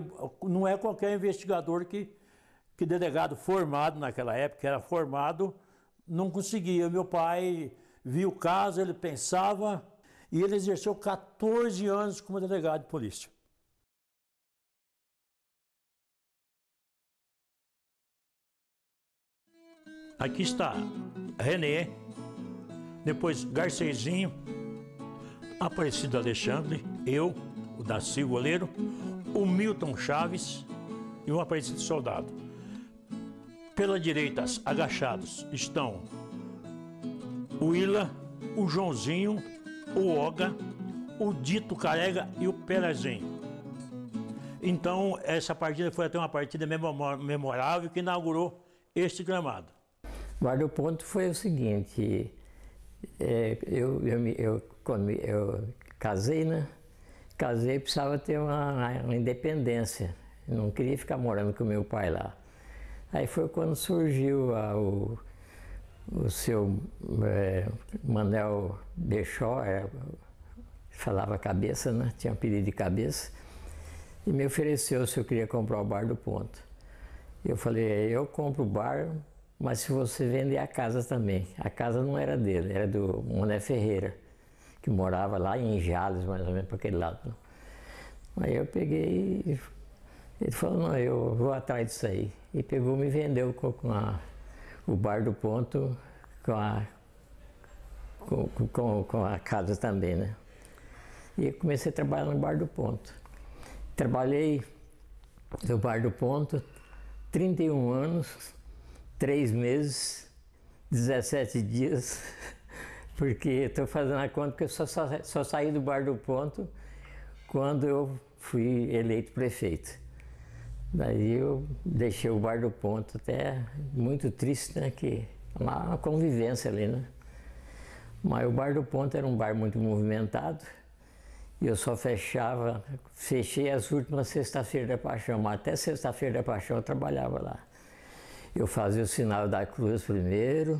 não é qualquer investigador que delegado formado naquela época, era formado, não conseguia. Meu pai viu o caso, ele pensava, e ele exerceu 14 anos como delegado de polícia. Aqui está René, depois Garcezinho, Aparecido Alexandre, eu, o Daci Goleiro, o Milton Chaves e o Aparecido Soldado. Pela direita, agachados, estão o Ila, o Joãozinho, o Oga, o Dito Carega e o Perazinho. Então, essa partida foi até uma partida memorável que inaugurou este gramado. O ponto foi o seguinte, quando eu casei, né? Casei, precisava ter uma independência. Eu não queria ficar morando com meu pai lá. Aí foi quando surgiu o seu Manel Bechó, falava cabeça, né? Tinha apelido de cabeça, e me ofereceu se eu queria comprar o Bar do Ponto. Eu falei, eu compro o bar, mas se você vender a casa também. A casa não era dele, era do Mané Ferreira, que morava lá em Jales, mais ou menos, para aquele lado. Aí eu peguei, ele falou, não, eu vou atrás disso aí. E pegou, me vendeu o Bar do Ponto com a casa também, né? E eu comecei a trabalhar no Bar do Ponto. Trabalhei no Bar do Ponto 31 anos, 3 meses, 17 dias, porque estou fazendo a conta que eu só saí do Bar do Ponto quando eu fui eleito prefeito. Daí eu deixei o Bar do Ponto, até muito triste, né, que uma convivência ali, né. Mas o Bar do Ponto era um bar muito movimentado e eu só fechei as últimas sexta-feira da Paixão, mas até sexta-feira da Paixão eu trabalhava lá. Eu fazia o sinal da cruz primeiro,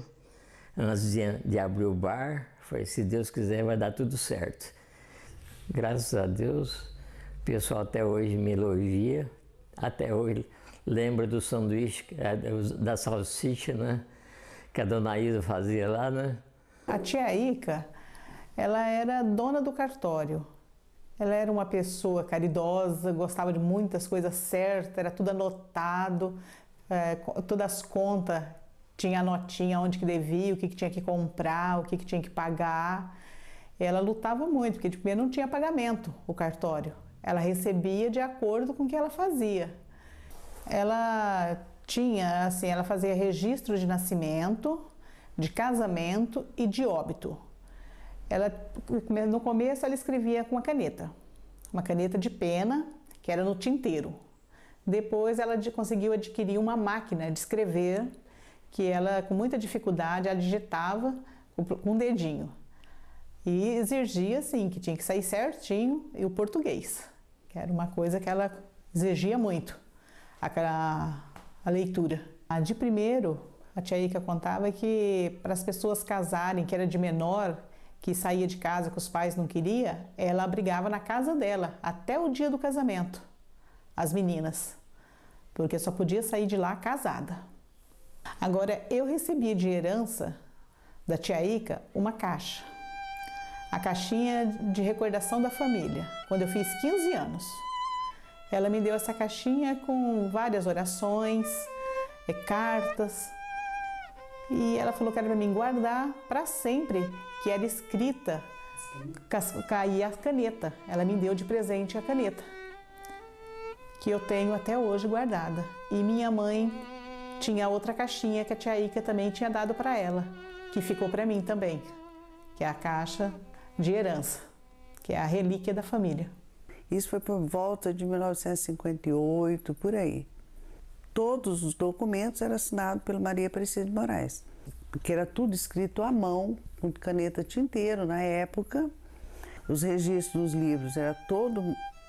antes de abrir o bar. Falei, se Deus quiser vai dar tudo certo. Graças a Deus, o pessoal até hoje me elogia, até hoje lembra do sanduíche, da salsicha, né? que a dona Isa fazia lá, né? A tia Ica, ela era dona do cartório. Ela era uma pessoa caridosa, gostava de muitas coisas certas, era tudo anotado, todas as contas, tinha a notinha onde que devia, o que tinha que comprar, o que tinha que pagar. Ela lutava muito, porque primeiro não tinha pagamento o cartório. Ela recebia de acordo com o que ela fazia. Ela tinha, assim, ela fazia registro de nascimento, de casamento e de óbito. Ela, no começo, ela escrevia com uma caneta de pena, que era no tinteiro. Depois ela conseguiu adquirir uma máquina de escrever, que ela, com muita dificuldade, ela digitava com um dedinho. E exigia, assim, que tinha que sair certinho, e o português, que era uma coisa que ela exigia muito, a leitura. De primeiro, a tia Ica contava que para as pessoas casarem, que era de menor, que saía de casa que os pais não queriam, ela abrigava na casa dela, até o dia do casamento, as meninas, porque só podia sair de lá casada. Agora, eu recebi de herança da tia Ica uma caixa, a caixinha de recordação da família, quando eu fiz 15 anos. Ela me deu essa caixinha com várias orações, cartas, e ela falou que era para mim guardar para sempre, que era escrita, caía a caneta. Ela me deu de presente a caneta, que eu tenho até hoje guardada. E minha mãe tinha outra caixinha que a tia Ica também tinha dado para ela, que ficou para mim também, que é a caixa de herança, que é a relíquia da família. Isso foi por volta de 1958, por aí. Todos os documentos eram assinados pela Maria Aparecida de Moraes, porque era tudo escrito à mão, com caneta tinteiro na época. Os registros dos livros era todo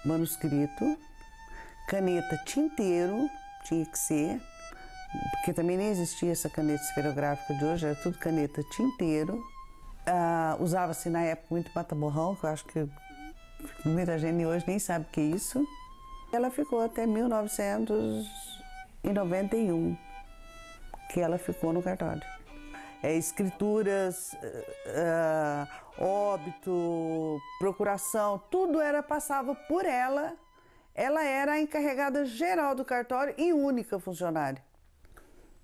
manuscrito, caneta tinteiro tinha que ser, porque também nem existia essa caneta esferográfica de hoje, era tudo caneta tinteiro. Usava-se na época muito mata-borrão, que eu acho que muita gente hoje nem sabe o que é isso. Ela ficou até 1991, que ela ficou no cartório. Escrituras, óbito, procuração, tudo passava por ela. Ela era a encarregada geral do cartório e única funcionária.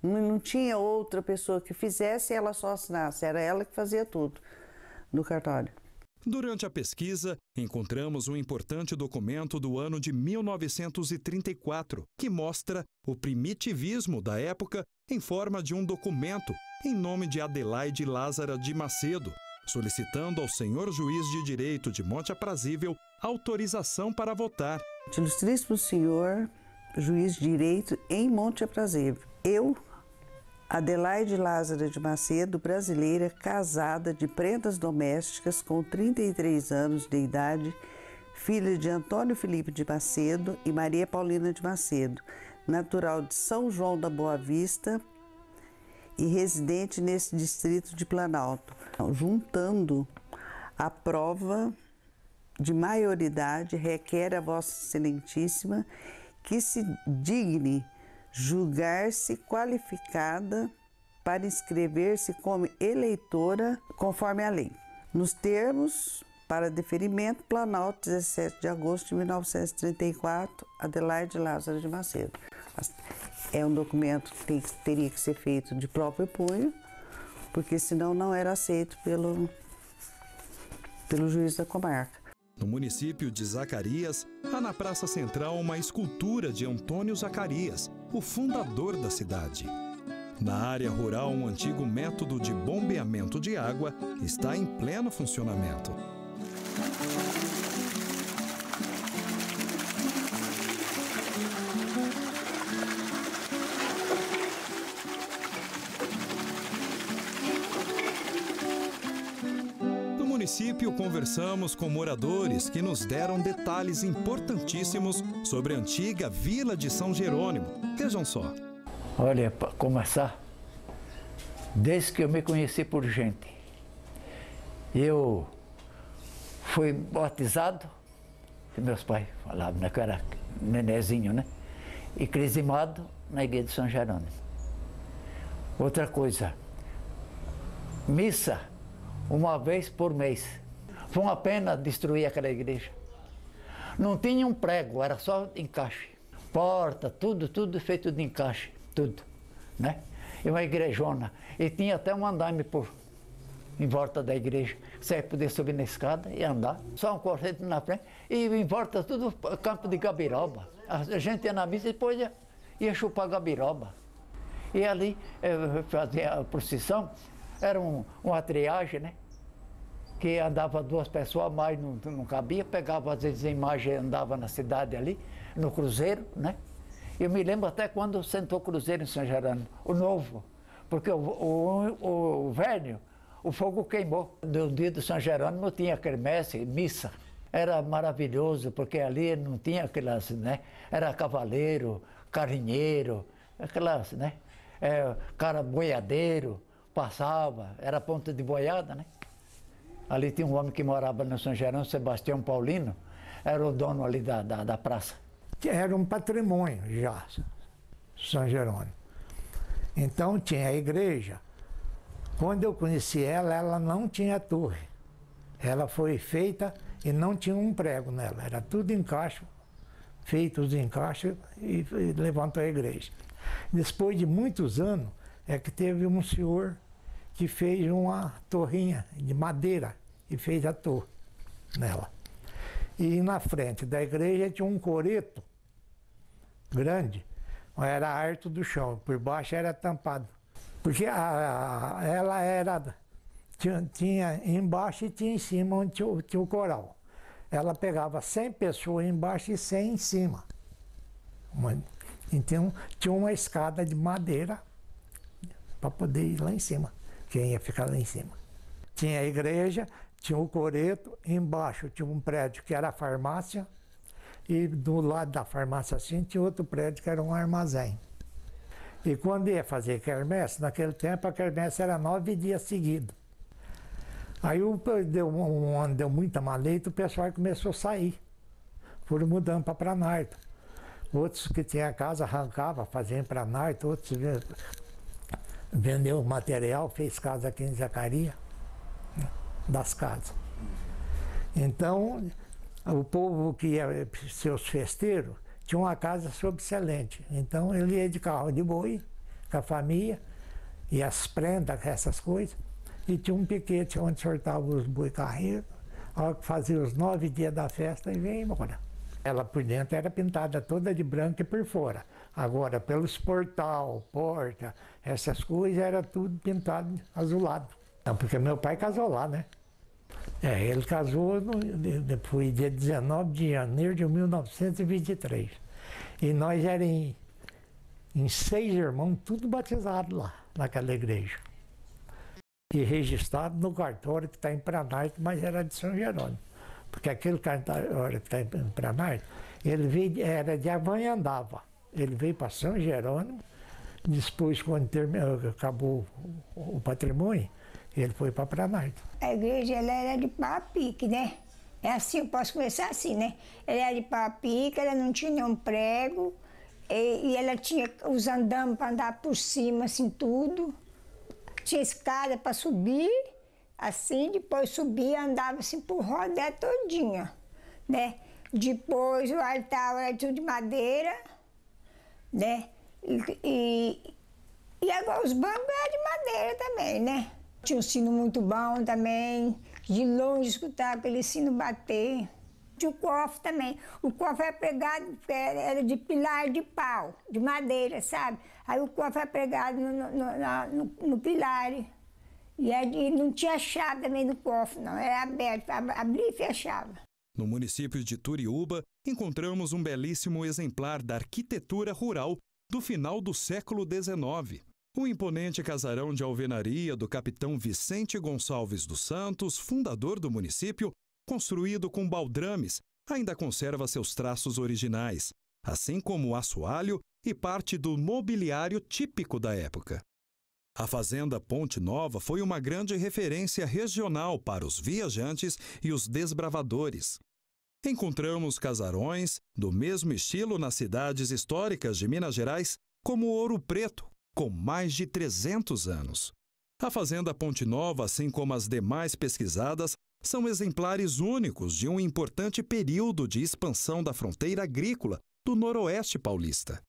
Não tinha outra pessoa que fizesse e ela só assinasse, era ela que fazia tudo no cartório. Durante a pesquisa, encontramos um importante documento do ano de 1934, que mostra o primitivismo da época em forma de um documento em nome de Adelaide Lázara de Macedo, solicitando ao senhor juiz de direito de Monte Aprazível autorização para votar. Ilustríssimo senhor juiz de direito em Monte Aprazível, eu, Adelaide Lázara de Macedo, brasileira, casada, de prendas domésticas, com 33 anos de idade, filha de Antônio Felipe de Macedo e Maria Paulina de Macedo, natural de São João da Boa Vista e residente nesse distrito de Planalto. Juntando a prova de maioridade, requer a Vossa Excelentíssima que se digne julgar-se qualificada para inscrever-se como eleitora conforme a lei. Nos termos, para deferimento, Planalto, 17 de agosto de 1934, Adelaide Lázara de Macedo. É um documento que teria que ser feito de próprio punho, porque senão não era aceito pelo juiz da comarca. No município de Zacarias, há na Praça Central uma escultura de Antônio Zacarias, o fundador da cidade. Na área rural, um antigo método de bombeamento de água está em pleno funcionamento. No município, conversamos com moradores que nos deram detalhes importantíssimos sobre a antiga Vila de São Jerônimo. Vejam só. Olha, para começar, desde que eu me conheci por gente, eu fui batizado, meus pais falavam, né, que eu era nenezinho, né? E crismado na igreja de São Jerônimo. Outra coisa, missa uma vez por mês. Foi uma pena destruir aquela igreja. Não tinha um prego, era só encaixe. Porta, tudo feito de encaixe, tudo, né? E uma igrejona. E tinha até um andaime em volta da igreja. Você podia subir na escada e andar. Só um corrente na frente. E em volta tudo campo de gabiroba. A gente ia na missa e depois ia chupar gabiroba. E ali fazia a procissão. Era uma triagem, né? Que andava 2 pessoas a mais, não cabia. Pegava às vezes a imagem e andava na cidade ali, no cruzeiro, né? Eu me lembro até quando sentou o cruzeiro em São Jerônimo, o novo. Porque o velho, o fogo queimou. No dia do São Jerônimo tinha quermesse, missa. Era maravilhoso, porque ali não tinha aquelas, né? Era cavaleiro, carrinheiro, aquelas, né? Cara boiadeiro, passava, era ponta de boiada, né? Ali tinha um homem que morava no São Jerônimo, Sebastião Paulino, era o dono ali da praça. Era um patrimônio já, São Jerônimo. Então tinha a igreja. Quando eu conheci ela não tinha torre. Ela foi feita e não tinha um prego nela. Era tudo encaixe, feito os encaixes e levantou a igreja. Depois de muitos anos, é que teve um senhor que fez uma torrinha de madeira e fez a torre nela. E na frente da igreja tinha um coreto grande, era arto do chão, por baixo era tampado. Porque ela era, tinha embaixo e tinha em cima onde tinha o coral. Ela pegava 100 pessoas embaixo e 100 em cima. Então tinha uma escada de madeira para poder ir lá em cima, quem ia ficar lá em cima. Tinha a igreja, tinha o coreto, embaixo tinha um prédio que era a farmácia, e do lado da farmácia assim tinha outro prédio que era um armazém. E quando ia fazer quermesse, naquele tempo a quermesse era 9 dias seguidos. Aí um ano deu muita maleta, o pessoal começou a sair. Foram mudando para Pranarto. Outros que tinham casa arrancava, faziam em Pranarto, outros vendeu material, fez casa aqui em Zacaria, das casas. Então, o povo que ia ser os festeiros tinha uma casa subcelente. Então ele ia de carro de boi, com a família, e as prendas, essas coisas, e tinha um piquete onde sortava os boi carreiros, fazia os 9 dias da festa e vinha embora. Ela por dentro era pintada toda de branco e por fora. Agora, pelos portal, porta, essas coisas, era tudo pintado azulado. Não, porque meu pai casou lá, né? Ele casou, foi dia 19 de janeiro de 1923. E nós éramos em 6 irmãos, tudo batizado lá, naquela igreja. E registrado no cartório que está em Pranarto, mas era de São Jerônimo. Porque aquele cartório que está em Pranarto, ele veio, era de Avanhandava. Ele veio para São Jerônimo, depois, quando acabou o patrimônio, ele foi para Pranarto. A igreja ela era de pau a pique, né? É assim, eu posso começar assim, né? Ela era de pau a pique, ela não tinha nenhum prego, e ela tinha os andames para andar por cima, assim, tudo. Tinha escada para subir, assim, depois subia, andava assim por rodé todinha, né? Depois o altar era tudo de madeira, né? E agora os bancos eram de madeira também, né? Tinha um sino muito bom também, de longe escutava aquele sino bater. Tinha o cofre também. O cofre era pregado, era de pilar de pau, de madeira, sabe? Aí o cofre era pregado no pilar. E não tinha chave também no cofre, não. Era aberto, abria e fechava. No município de Turiúba, encontramos um belíssimo exemplar da arquitetura rural do final do século XIX. O imponente casarão de alvenaria do capitão Vicente Gonçalves dos Santos, fundador do município, construído com baldrames, ainda conserva seus traços originais, assim como o assoalho e parte do mobiliário típico da época. A Fazenda Ponte Nova foi uma grande referência regional para os viajantes e os desbravadores. Encontramos casarões do mesmo estilo nas cidades históricas de Minas Gerais, como Ouro Preto, com mais de 300 anos. A Fazenda Ponte Nova, assim como as demais pesquisadas, são exemplares únicos de um importante período de expansão da fronteira agrícola do Noroeste paulista.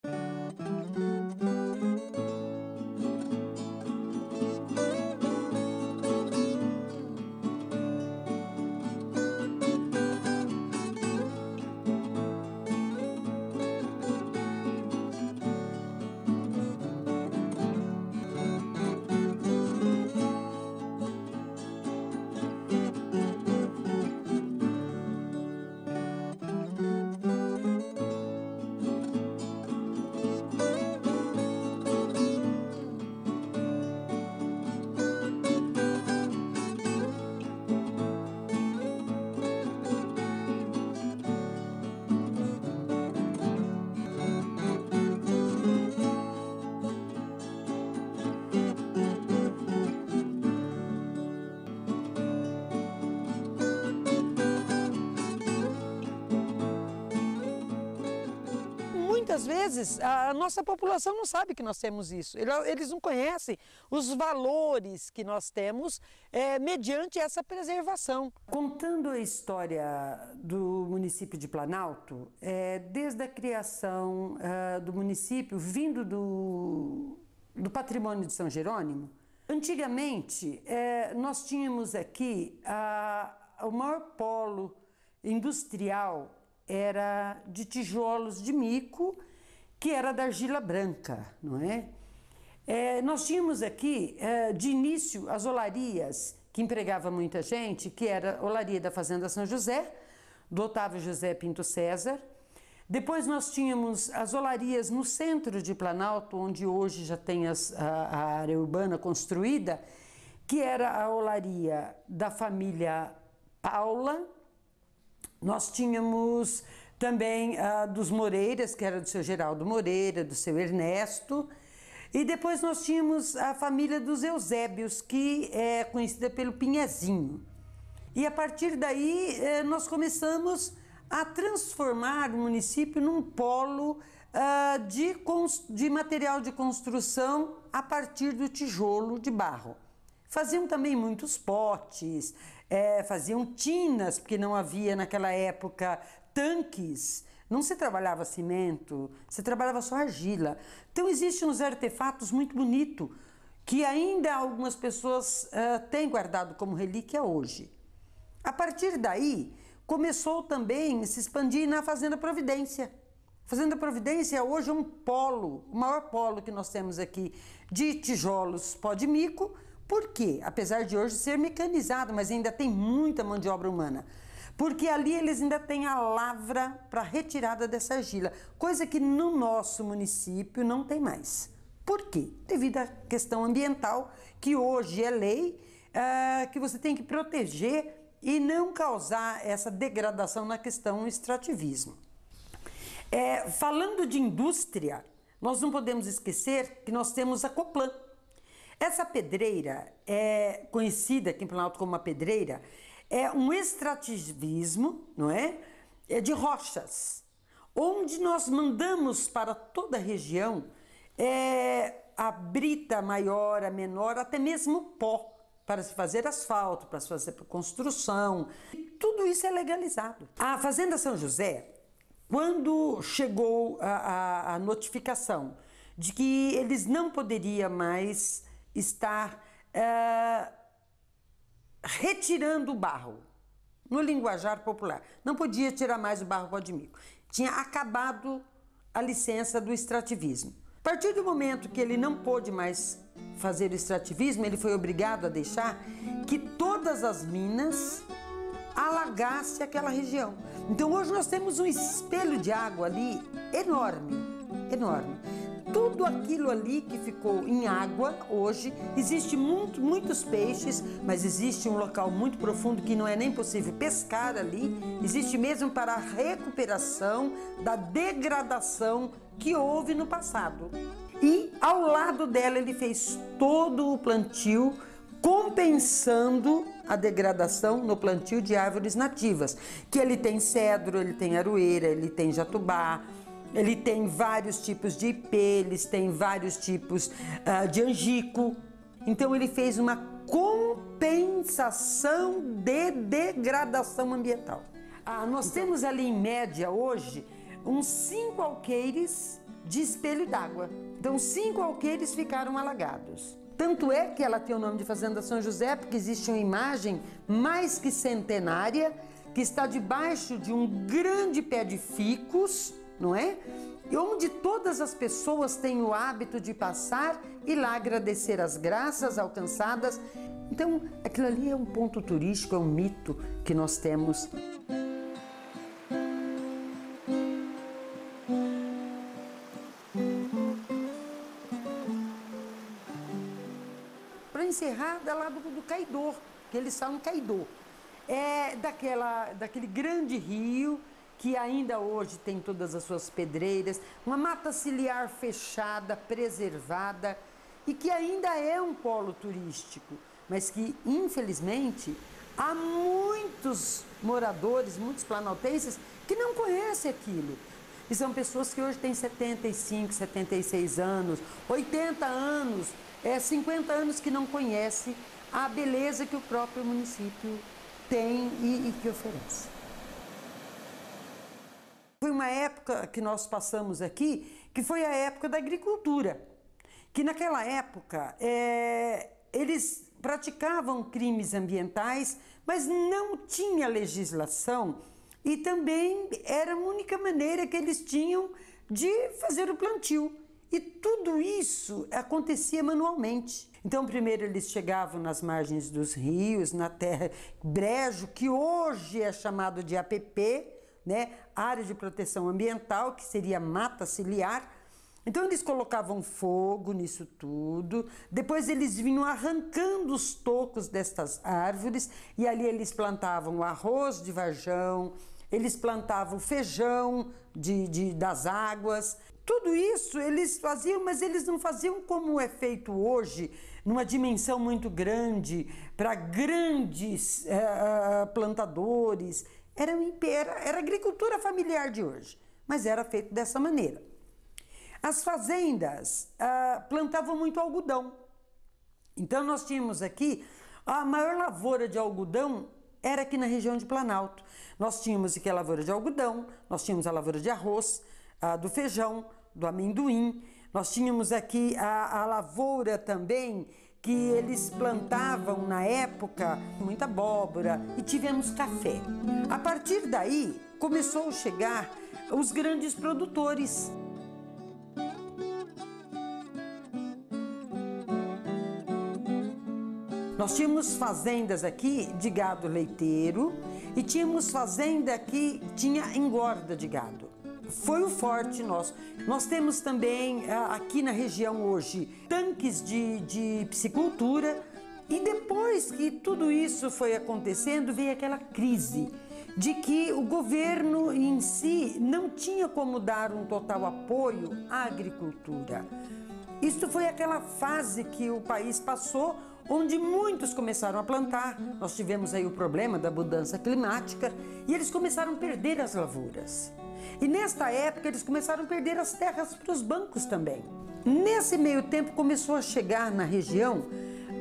Muitas vezes a nossa população não sabe que nós temos isso, eles não conhecem os valores que nós temos mediante essa preservação. Contando a história do município de Planalto, desde a criação do município, vindo do patrimônio de São Jerônimo, antigamente nós tínhamos aqui o maior polo industrial era de tijolos de mico, que era da argila branca, não é? Nós tínhamos aqui, de início, as olarias, que empregava muita gente, que era a olaria da Fazenda São José, do Otávio José Pinto César. Depois nós tínhamos as olarias no centro de Planalto, onde hoje já tem a área urbana construída, que era a olaria da família Paula. Nós tínhamos também dos Moreiras, que era do seu Geraldo Moreira, do seu Ernesto. E depois nós tínhamos a família dos Eusébios, que é conhecida pelo Pinhezinho. E a partir daí nós começamos a transformar o município num polo de material de construção a partir do tijolo de barro. Faziam também muitos potes, faziam tinas, porque não havia naquela época tanques, não se trabalhava cimento, se trabalhava só argila. Então existem uns artefatos muito bonitos, que ainda algumas pessoas têm guardado como relíquia hoje. A partir daí, começou também a se expandir na Fazenda Providência. A Fazenda Providência hoje é um polo, o maior polo que nós temos aqui de tijolos pó de mico. Por quê? Apesar de hoje ser mecanizado, mas ainda tem muita mão de obra humana. Porque ali eles ainda têm a lavra para retirada dessa argila, coisa que no nosso município não tem mais. Por quê? Devido à questão ambiental, que hoje é lei, que você tem que proteger e não causar essa degradação na questão extrativismo. Falando de indústria, nós não podemos esquecer que nós temos a Coplan. Essa pedreira, conhecida aqui em Planalto como uma pedreira, é um extrativismo, não é? De rochas, onde nós mandamos para toda a região a brita maior, a menor, até mesmo pó, para se fazer asfalto, para se fazer construção. Tudo isso é legalizado. A Fazenda São José, quando chegou a notificação de que eles não poderiam mais estar retirando o barro, no linguajar popular, não podia tirar mais o barro pó de mico. Tinha acabado a licença do extrativismo. A partir do momento que ele não pôde mais fazer o extrativismo, ele foi obrigado a deixar que todas as minas alagassem aquela região. Então hoje nós temos um espelho de água ali enorme, enorme. Tudo aquilo ali que ficou em água hoje, existe muitos peixes, mas existe um local muito profundo que não é nem possível pescar ali, existe mesmo para a recuperação da degradação que houve no passado. E ao lado dela ele fez todo o plantio, compensando a degradação no plantio de árvores nativas, que ele tem cedro, ele tem aroeira, ele tem jatubá, ele tem vários tipos de ipê, eles têm vários tipos de angico. Então ele fez uma compensação de degradação ambiental. Nós temos ali em média hoje uns 5 alqueires de espelho d'água. Então 5 alqueires ficaram alagados. Tanto é que ela tem o nome de Fazenda São José, porque existe uma imagem mais que centenária que está debaixo de um grande pé de ficus, não é? E onde todas as pessoas têm o hábito de passar e lá agradecer as graças alcançadas. Então, aquilo ali é um ponto turístico, é um mito que nós temos. Para encerrar, da lá do Caidor, que eles falam Caidor. É daquele grande rio que ainda hoje tem todas as suas pedreiras, uma mata ciliar fechada, preservada e que ainda é um polo turístico, mas que, infelizmente, há muitos moradores, muitos planaltenses que não conhecem aquilo. E são pessoas que hoje têm 75, 76 anos, 80 anos, 50 anos que não conhecem a beleza que o próprio município tem e que oferece. Foi uma época que nós passamos aqui, que foi a época da agricultura, que naquela época eles praticavam crimes ambientais, mas não tinha legislação e também era a única maneira que eles tinham de fazer o plantio. E tudo isso acontecia manualmente. Então, primeiro eles chegavam nas margens dos rios, na terra brejo, que hoje é chamado de APP, né? Área de Proteção Ambiental, que seria mata ciliar. Então eles colocavam fogo nisso tudo, depois eles vinham arrancando os tocos destas árvores e ali eles plantavam o arroz de Varjão, eles plantavam o feijão das águas. Tudo isso eles faziam, mas eles não faziam como é feito hoje, numa dimensão muito grande, para grandes plantadores. Era agricultura familiar de hoje, mas era feito dessa maneira. As fazendas plantavam muito algodão. Então nós tínhamos aqui, a maior lavoura de algodão era aqui na região de Planalto. Nós tínhamos aqui a lavoura de algodão, nós tínhamos a lavoura de arroz, do feijão, do amendoim. Nós tínhamos aqui a lavoura também, que eles plantavam na época muita abóbora e tivemos café. A partir daí começou a chegar os grandes produtores. Nós tínhamos fazendas aqui de gado leiteiro e tínhamos fazenda que tinha engorda de gado. Foi o forte nosso. Nós temos também aqui na região hoje tanques de piscicultura e depois que tudo isso foi acontecendo veio aquela crise de que o governo em si não tinha como dar um total apoio à agricultura. Isso foi aquela fase que o país passou, onde muitos começaram a plantar. Nós tivemos aí o problema da mudança climática e eles começaram a perder as lavouras. E nesta época eles começaram a perder as terras para os bancos também. Nesse meio tempo começou a chegar na região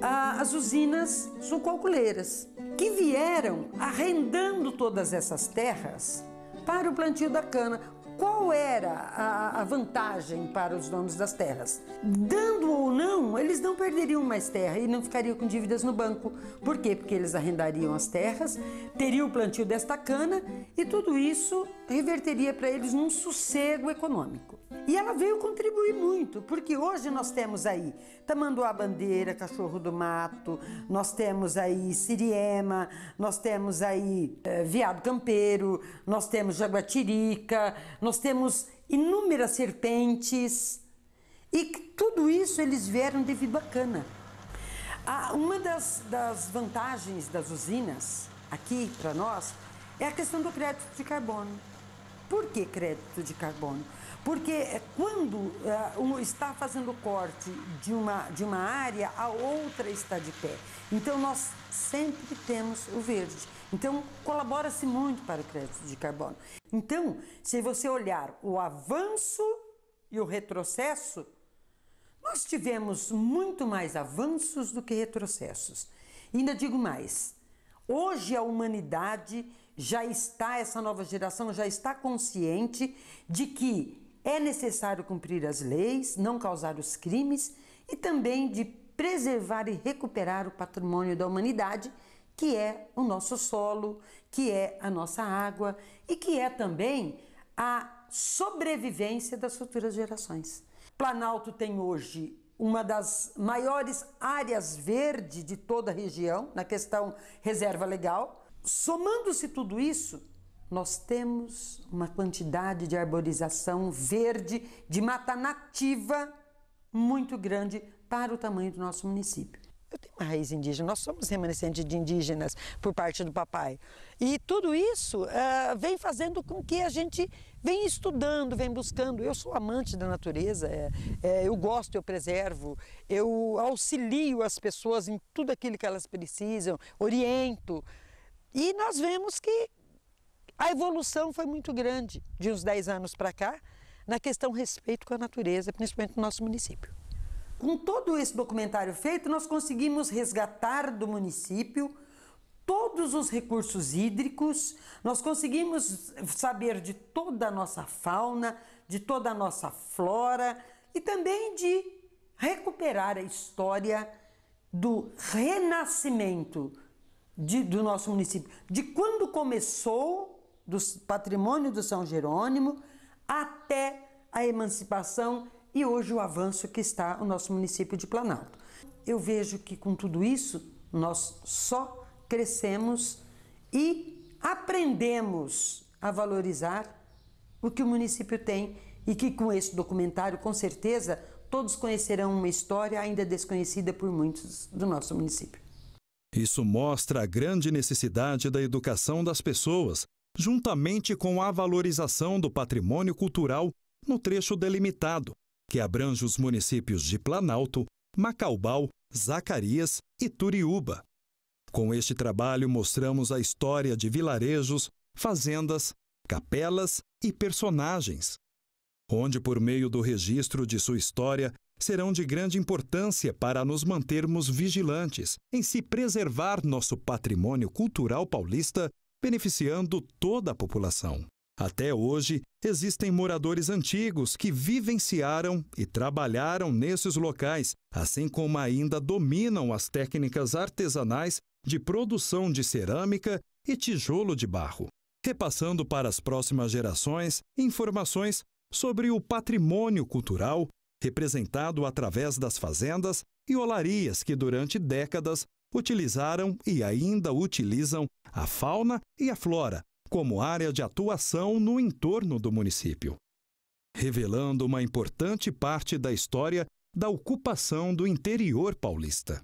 as usinas sucalculeiras, que vieram arrendando todas essas terras para o plantio da cana. Qual era a vantagem para os donos das terras? Dando ou não, eles não perderiam mais terra e não ficariam com dívidas no banco. Por quê? Porque eles arrendariam as terras, teriam o plantio desta cana e tudo isso reverteria para eles num sossego econômico. E ela veio contribuir muito, porque hoje nós temos aí tamanduá-bandeira, cachorro do mato, nós temos aí siriema, nós temos aí veado campeiro, nós temos jaguatirica, nós temos inúmeras serpentes e tudo isso eles vieram devido à cana. Uma das vantagens das usinas aqui para nós é a questão do crédito de carbono. Por que crédito de carbono? Porque quando está fazendo corte de uma área, a outra está de pé. Então nós sempre temos o verde. Então colabora-se muito para o crédito de carbono. Então, se você olhar o avanço e o retrocesso, nós Nós tivemos muito mais avanços do que retrocessos. E ainda digo mais, hoje a humanidade já está, essa nova geração já está consciente de que é necessário cumprir as leis, não causar os crimes e também de preservar e recuperar o patrimônio da humanidade, que é o nosso solo, que é a nossa água e que é também a sobrevivência das futuras gerações. Planalto tem hoje uma das maiores áreas verdes de toda a região, na questão reserva legal. Somando-se tudo isso, nós temos uma quantidade de arborização verde, de mata nativa, muito grande para o tamanho do nosso município. Eu tenho uma raiz indígena, nós somos remanescentes de indígenas por parte do papai. E tudo isso vem fazendo com que a gente vem estudando, vem buscando. Eu sou amante da natureza, eu gosto, eu preservo, eu auxilio as pessoas em tudo aquilo que elas precisam, oriento. E nós vemos que a evolução foi muito grande de uns 10 anos para cá, na questão respeito com a natureza, principalmente no nosso município. Com todo esse documentário feito, nós conseguimos resgatar do município todos os recursos hídricos, nós conseguimos saber de toda a nossa fauna, de toda a nossa flora e também de recuperar a história do renascimento do nosso município, de quando começou do patrimônio do São Jerônimo até a emancipação e hoje o avanço que está o nosso município de Planalto. Eu vejo que com tudo isso nós só crescemos e aprendemos a valorizar o que o município tem e que com esse documentário, com certeza, todos conhecerão uma história ainda desconhecida por muitos do nosso município. Isso mostra a grande necessidade da educação das pessoas, juntamente com a valorização do patrimônio cultural no trecho delimitado, que abrange os municípios de Planalto, Macaubal, Zacarias e Turiúba. Com este trabalho, mostramos a história de vilarejos, fazendas, capelas e personagens, onde, por meio do registro de sua história, serão de grande importância para nos mantermos vigilantes em se preservar nosso patrimônio cultural paulista, beneficiando toda a população. Até hoje, existem moradores antigos que vivenciaram e trabalharam nesses locais, assim como ainda dominam as técnicas artesanais de produção de cerâmica e tijolo de barro, repassando para as próximas gerações informações sobre o patrimônio cultural representado através das fazendas e olarias que durante décadas utilizaram e ainda utilizam a fauna e a flora como área de atuação no entorno do município, revelando uma importante parte da história da ocupação do interior paulista.